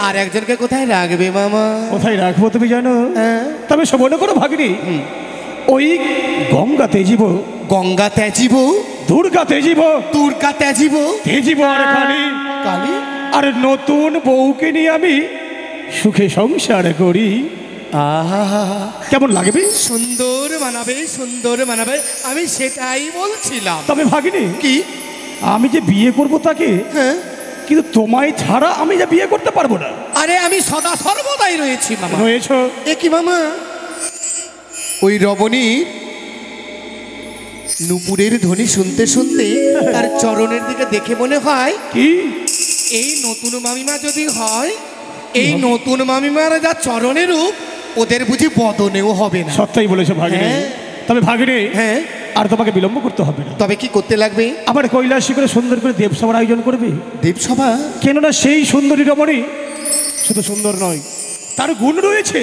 আর একজনকে কোথায় রাখবে মামা? কোথায় রাখবো তুমি জানো? তবে সব মনে করো ভাগ্নি, ওই গঙ্গা তেজিব, গঙ্গা তেজিব, দুর্গা তেজিব, দুর্গা তেজিব, তেজিব আর কালী, কালী, আর নতুন বউকে নিয়ে আমি সুখে সংসার করি। আহা, কেমন লাগবে? সুন্দর মানাবে, সুন্দর মানাবে, আমি সেটাই বলছিলাম। তবে ভাগিনি, কি আমি যে বিয়ে করব তাকে, হ্যাঁ, কিন্তু তোমায় ছাড়া আমি যে বিয়ে করতে পারবো না। আরে আমি সদা সর্বদাই রয়েছি মামা। রয়েছ? এ কি মামা, ওই রমণী নুপুরের ধ্বনি শুনতে শুনতে তার চরণের দিকে দেখে মনে হয় কি এই নতুন মামিমা যদি হয়, এই নতুন মামিমার যা চরণের রূপ, ওদের বুঝি বদনেও হবে না। সত্যই বলেছো ভাগিনী। তবে ভাগিনী, হ্যাঁ, আর তোমাকে বিলম্ব করতে হবে না। তবে কি করতে লাগবে? আমার কৈলাসী করে সুন্দর করে দেবসভার আয়োজন করবে। দেবসভা? কেননা সেই সুন্দরী রমণী শুধু সুন্দর নয়, তার গুণ রয়েছে,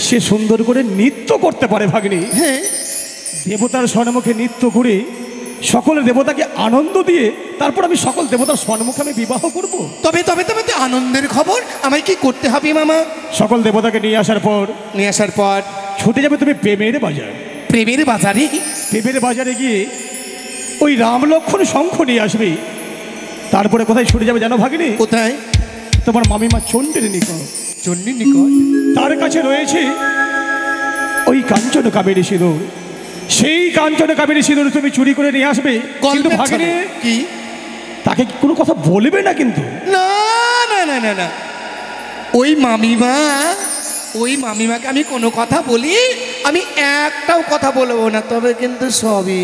সে সুন্দর করে নৃত্য করতে পারে ভাগ্নি। হ্যাঁ, দেবতার সম্মুখে নৃত্য করে সকল দেবতাকে আনন্দ দিয়ে তারপর আমি সকল দেবতার সম্মুখে আমি বিবাহ করব। তবে তবে তবে তো আনন্দের খবর, আমায় কি করতে হবে মামা? সকল দেবতাকে নিয়ে আসার পর ছুটে যাবে তুমি প্রেমের বাজার। প্রেমের বাজারে? প্রেমের বাজারে গিয়ে ওই রাম লক্ষ্মণ শঙ্খ নিয়ে আসবে। তারপরে কোথায় ছুটে যাবে জানো ভাগিনী? কোথায়? তোমার মামিমা চণ্ডীর নিকট। চণ্ডীর নিকট? তার কাছে রয়েছে ওই কাঞ্চন কাবেরী সিঁদুর। সেই কাঞ্চন কাবেরী সিঁদুর তুমি চুরি করে নিয়ে আসবে। কিন্তু ভাগিনী কি তাকে কোনো কথা বলবে না কিন্তু। না না না না না, ওই মামিমাকে আমি কোনো কথা বলি? আমি একটাও কথা বলবো না। তবে কিন্তু সবই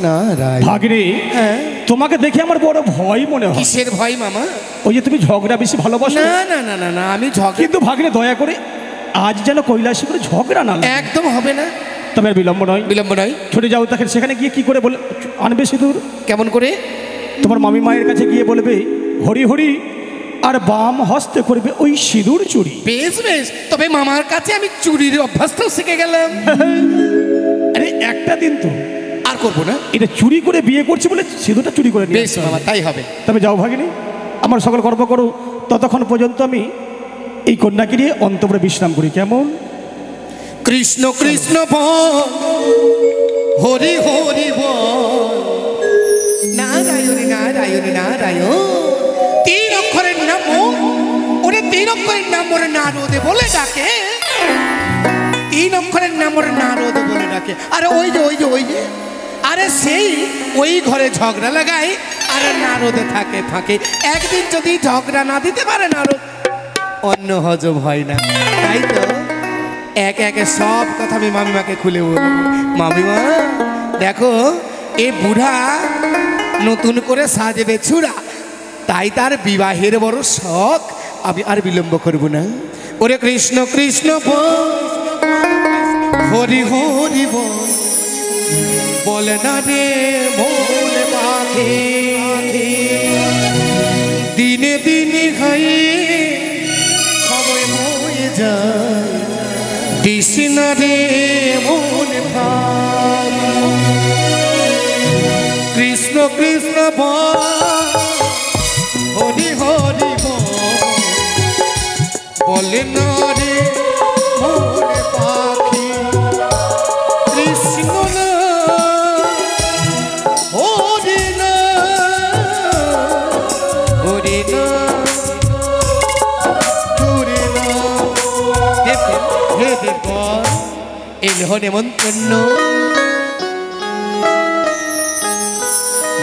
না রায়। ভাগিনী, হ্যাঁ, তোমাকে দেখে আমার বড় ভয় মনে হয়। কিসের ভয় মামা? ওই যে তুমি ঝগড়া বেশি ভালোবাসো। না না না না না, আমি ঝগড়া কিন্তু ভাগিনী দয়া করে আজ যেন কৈলাসী করে ঝগড়া না লাগে। একদম হবে না। তবে আর বিলম্ব নয়, বিলম্ব নয়। ছুটে যাও তাকে। সেখানে গিয়ে কি করে বলে আনবে সিঁদুর? কেমন করে? তোমার মামি মায়ের কাছে গিয়ে বলবে হরি হরি, আর বাম হস্তে করবে ওই সিঁদুর চুরি। বেশ বেশ, তবে মামার কাছে আমি চুরির অভ্যাসটাও শিখে গেলাম। আরে একটা দিন তো আর করবো না। এটা চুরি করে বিয়ে করছে বলে সিঁদুরটা চুরি করে নিয়ে বেশ আসতে হবে। মামা, তাই হবে। তবে যাও ভাগিনী, আমার সকল কর্ম করো। ততক্ষণ পর্যন্ত আমি এই কন্যাকে নিয়ে অন্তপুরে বিশ্রাম করি। কেমন? কৃষ্ণ কৃষ্ণ বল, হরি হরি বল, নারায়ণ নারায়ণ নারায়ণ। তিন অক্ষরের নাম ওরে, তিন অক্ষরের নাম ওরে নারদে বলে ডাকে। তিন অক্ষরের নাম ওরে নারদে বলে ডাকে। আরে ওই যে ওই যে ওই যে, আরে সেই ওই ঘরে ঝগড়া লাগায় আর নারদে থাকে ফাঁকে। একদিন যদি ঝগড়া না দিতে পারে নারদ, অন্য হজম হয় না। তাই তো একে একে সব কথা আমি মামিমাকে খুলে বলবো। মামিমা দেখো, এ বুড়া নতুন করে সাজবে চূড়া, তাই তার বিবাহের বড় শখ। আমি আর বিলম্ব করব না। ওরে কৃষ্ণ কৃষ্ণ বল, হরি হরি বল, বলে না রে মন পাখি, দিনে দিনে খাই সময় হয়ে যায়, কৃষ্ণ রে মন ভাব। কৃষ্ণ কৃষ্ণ বল, হরি হরি বল, বলে না রে মন পাখি, কৃষ্ণ না হরি না, হরি না হরি না। হে দেব এলহ নেমন্তন্ন।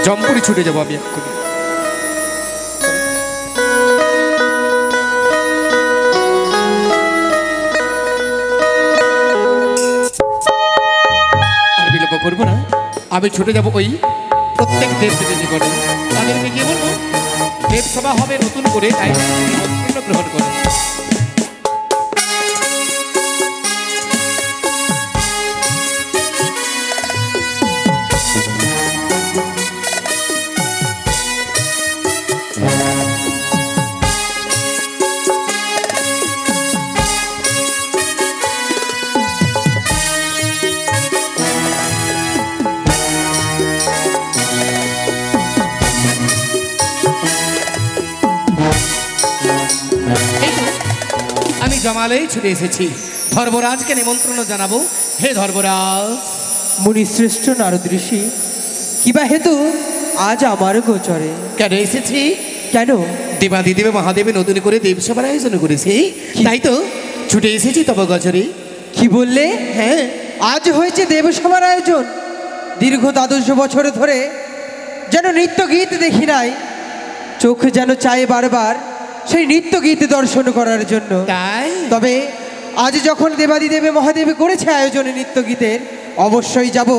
জম্পুরি ছুটে যাবো আমি এক্ষুনি। আর বিলম্ব করবো না, আমি ছুটে যাবো ওই প্রত্যেক দেব দেবী করে। তাদেরকে গিয়ে বলবো দেবসভা হবে নতুন করে, তাই নিমন্ত্রণ গ্রহণ করে। জমালেই ছুটে এসেছি, ধর্মরাজকে নিমন্ত্রণ জানাবো। হে ধর্মরাজ। মুনিশ্রেষ্ঠ নারদ ঋষি, কিবা হেতু আজ আমার গোচরে? কেন এসেছি? কেন? দেবাদিদেব মহাদেবে নতুন করে দেবসভার আয়োজন করেছে, তাই তো ছুটে এসেছি তব গোচরে। কি বললে? হ্যাঁ, আজ হয়েছে দেবসভার আয়োজন। দীর্ঘ 12 বছর ধরে যেন নৃত্য গীত দেখি নাই, চোখ যেন চায় বারবার সেই নৃত্য গীত দর্শন করার জন্য। তাই তবে আজ যখন দেবাদিদেবে মহাদেবে করেছে আয়োজনে নৃত্য গীতের, অবশ্যই যাব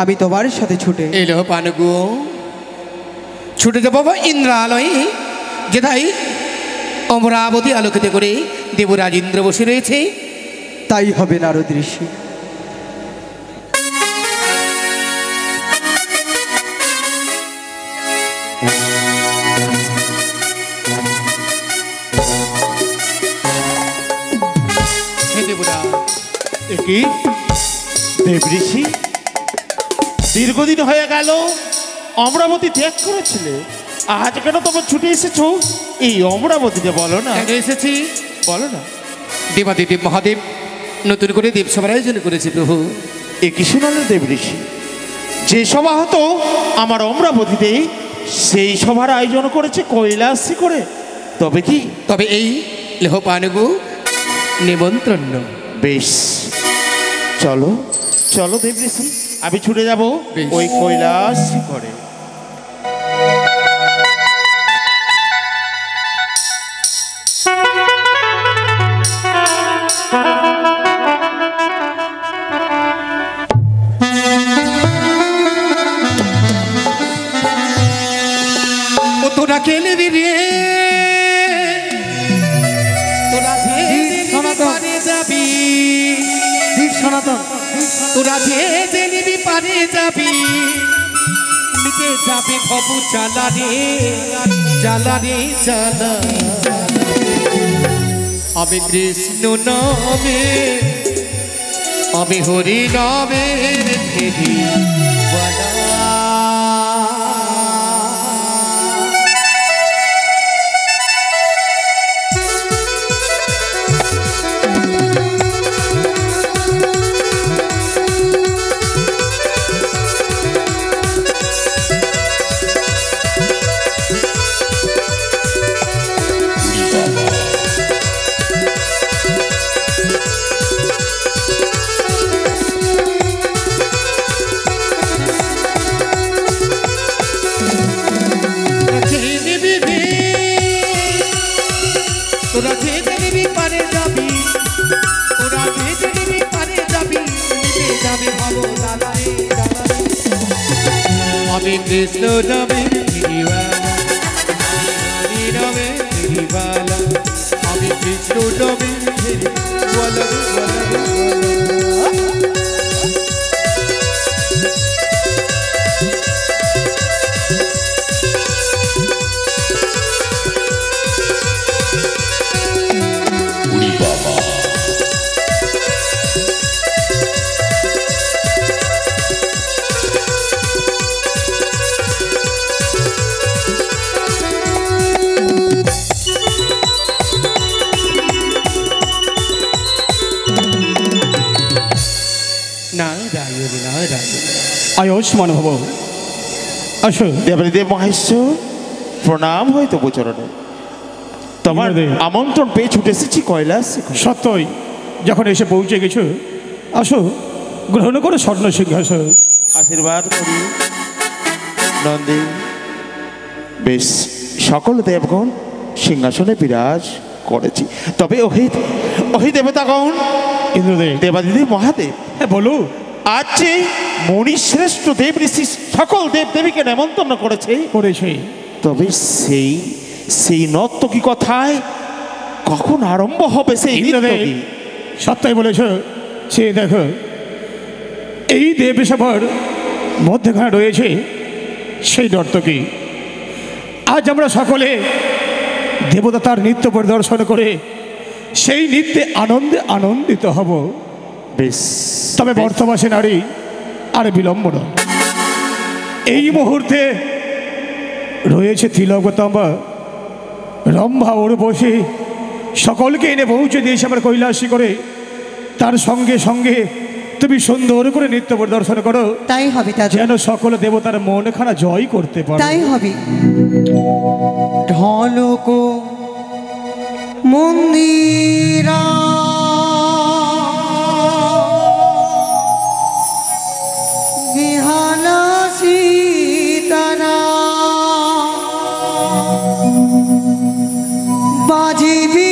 আমি তোমার সাথে ছুটে। এলো পানগু, ছুটে যাবো ইন্দ্রালয়ে, যেথায় অমরাবতী আলোকিত করে দেবরাজ ইন্দ্র বসে রয়েছে। তাই হবে নারদ ঋষি। কি দেব ঋষি দীর্ঘদিন হয়ে গেল অমরাবতী ত্যাগ করেছিলে, আজ কেন তোমার ছুটে এসেছো এই অমরাবতীতে? বলো না। কেন এসেছি বলো না। দেবাদিদেব মহাদেব নতুন করে দেবসভার আয়োজন করেছে প্রভু। এ কি শোনালে দেব ঋষি? যে সভা হতো আমার অমরাবতীতে সেই সভার আয়োজন করেছে কৈলাসী করে। তবে কি? তবে এই লেহপানগু নিমন্ত্রণ। বেশ, চলো চলো দেব ঋষি, আমি ছুটে যাব বেশ। ওই কৈলাসী করে। ও তোরা কেলিবি রে, তোরা পারে যাবি, দীপ সনাতন তোরা যে নিবি পারে যাবি, নিতে যাবে খবু জ্বালা রে, জ্বালা রে জ্বালা। আমি কৃষ্ণ নামে, আমি হরি নামের ফেরি বলা। তোরা যে নিবি পারে যাবি, তোরা যে নিবি পারে যাবি, নিতে যাবে ভাবো দাদা রে দাদা রে। আমি কৃষ্ণ নামে ফিরিওয়ালা, হরি নামে ফিরিওয়ালা, আমি কৃষ্ণ নামে ফিরিওয়ালা। আয়ুষ্মান ভব। আসো দেবাদিদেব মহেশ্বর, প্রণাম হয়তো চরণে। তোমার ইন্দ্রদেব। আমন্ত্রণ পেয়ে ছুটে এসেছি কৈলাসী করে। সত্যই যখন এসে পৌঁছে গেছো, আসো গ্রহণ করো স্বর্ণ সিংহাসন। আশীর্বাদ করি নন্দী। বেশ, সকল দেবগণ সিংহাসনে বিরাজ করেছি। তবে ওহি দেবতাগণ, ইন্দ্রদেব। দেবাদিদেব মহাদেব, হ্যাঁ বলো। আজ যে মণিশ্রেষ্ঠ দেব ঋষি সকল দেব দেবীকে নেমন্তন্ন করেছে, করেছে, তবে সেই নর্তকী কথায় কখন আরম্ভ হবে সেই ইন্দ্রদেব নৃত্যটি? সত্যই বলেছ। সে দেখো এই দেবসভার মধ্যখানে রয়েছে সেই নর্তকী। আজ আমরা সকলে দেবতা তার নৃত্য পরিদর্শন করে সেই নৃত্যে আনন্দে আনন্দিত হব। বেশ, তবে বর্তমাসে নারী আর বিলম্ব নয়। এই মুহূর্তে রয়েছে তিলকতম্বা, রম্ভা ওর বসে সকলকে এনে পৌঁছে দিয়েছে আমার কৈলাসী করে। তার সঙ্গে সঙ্গে তুমি সুন্দর করে নৃত্য পরিদর্শন করো, তাই হবে দাদু, যেন সকল দেবতার মনখানা জয় করতে পারো। তাই হবে। ঢলক মন্দিরা বিহানা সীতারা বাজিবি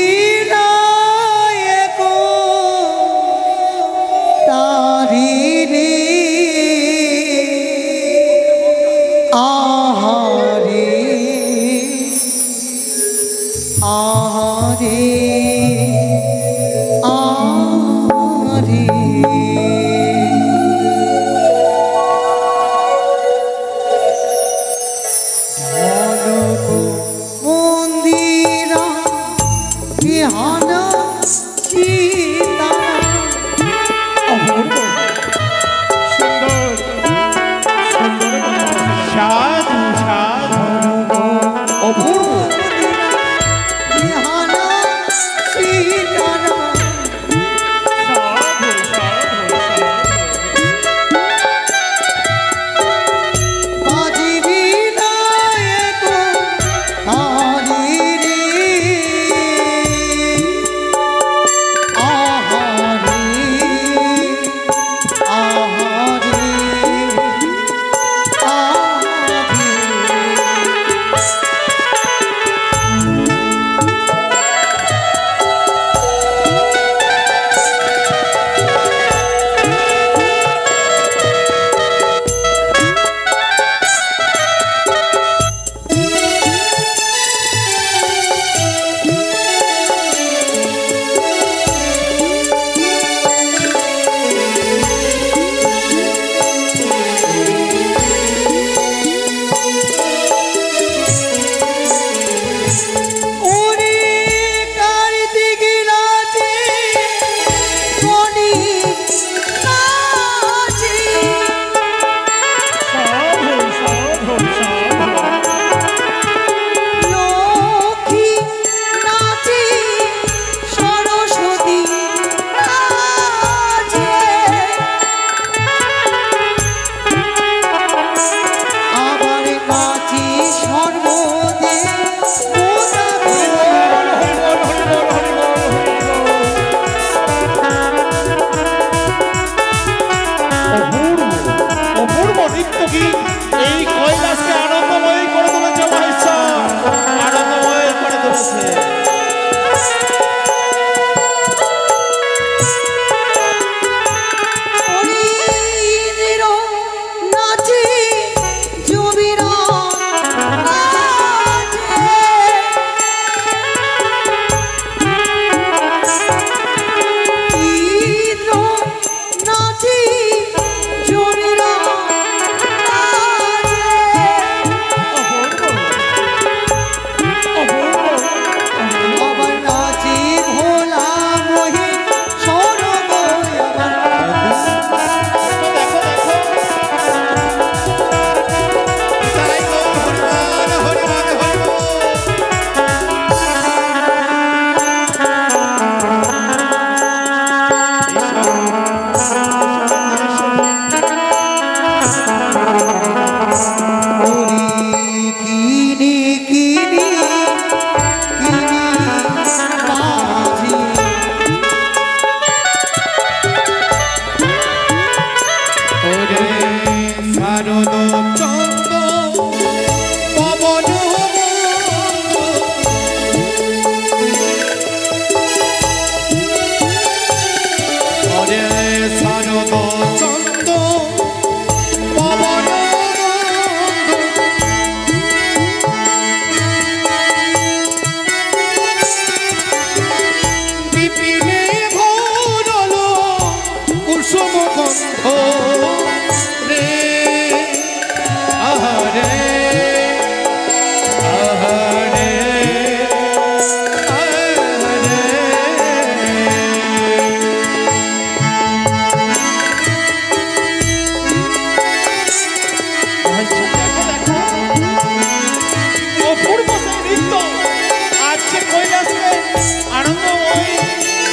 গন্ধ রে আহারে আহারে অপূর্ব সেই নৃত্য আজকে কৈলাসে আনন্দময়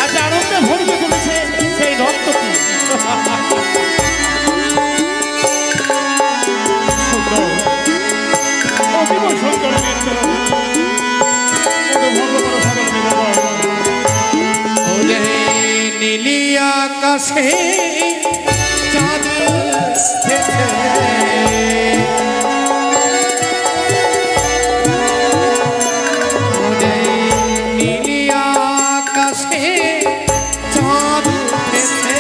আজ আনন্দে ভরিয়ে তুলেছে সেই নর্তকী। সুন্দর, অতীব সুন্দর নৃত্য। ভগবান সকল নিরাময়। ওরে নীলি আকাশে চাঁদ উঠেছে ওরে নীলি আকাশে চাঁদ উঠেছে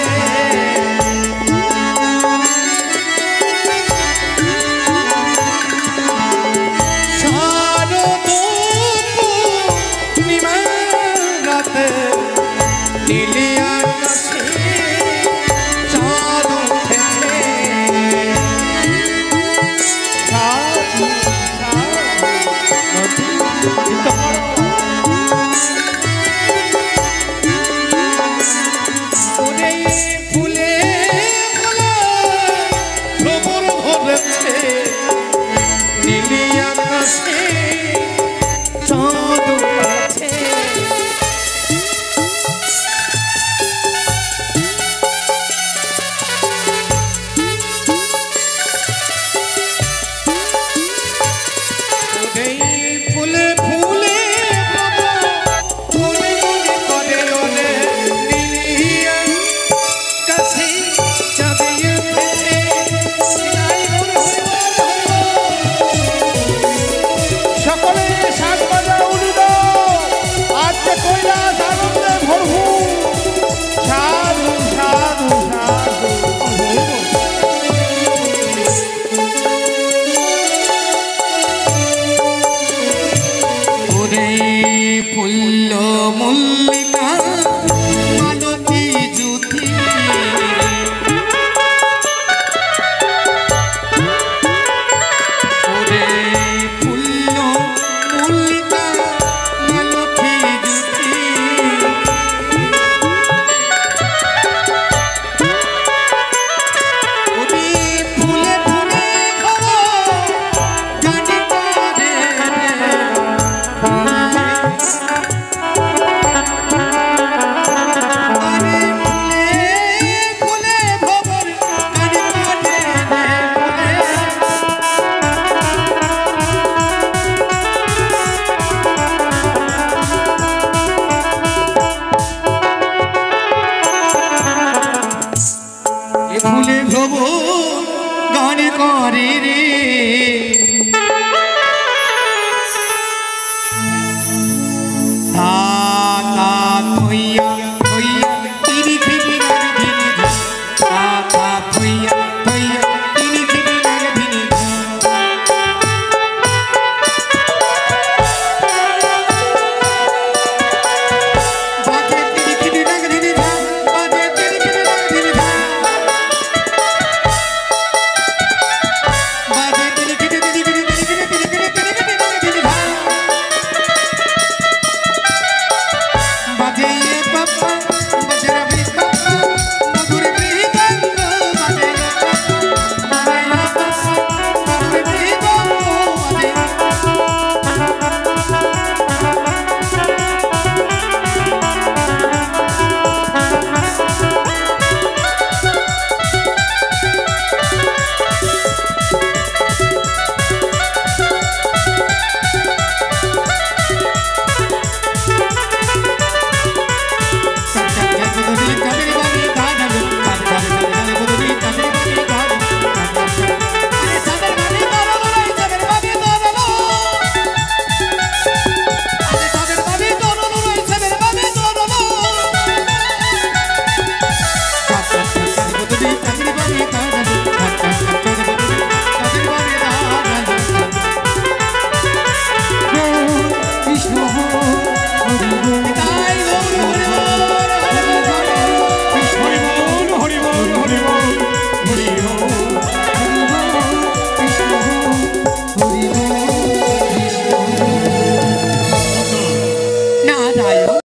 শারদ পূর্ণিমা রাতে নীলি আকাশে চাঁদ উঠেছে সাধু ওরে ফুলে ফুলে ভ্রমর ধরেছে নীলি আকাশে চাঁদ উঠেছে ওরে ফুলে ফুলে ভ্রমর ফুলে মনে করে ওরে নীলি আকাশে চাঁদ উঠেছে নাই হরি হরি সকলে সাত বাজা উড়িল আজকে কৈলাস আনন্দে ভরপুর। সাধু সাধু সাধু ওরে ফুল্ল মল্লিকা মালতী জ্যোতি ওরে ফুল্ল মল্লিকা মালতী জ্যোতি ওরে ফুলে ফুলে গানে করে ফুলে ভ্রব গান করে রে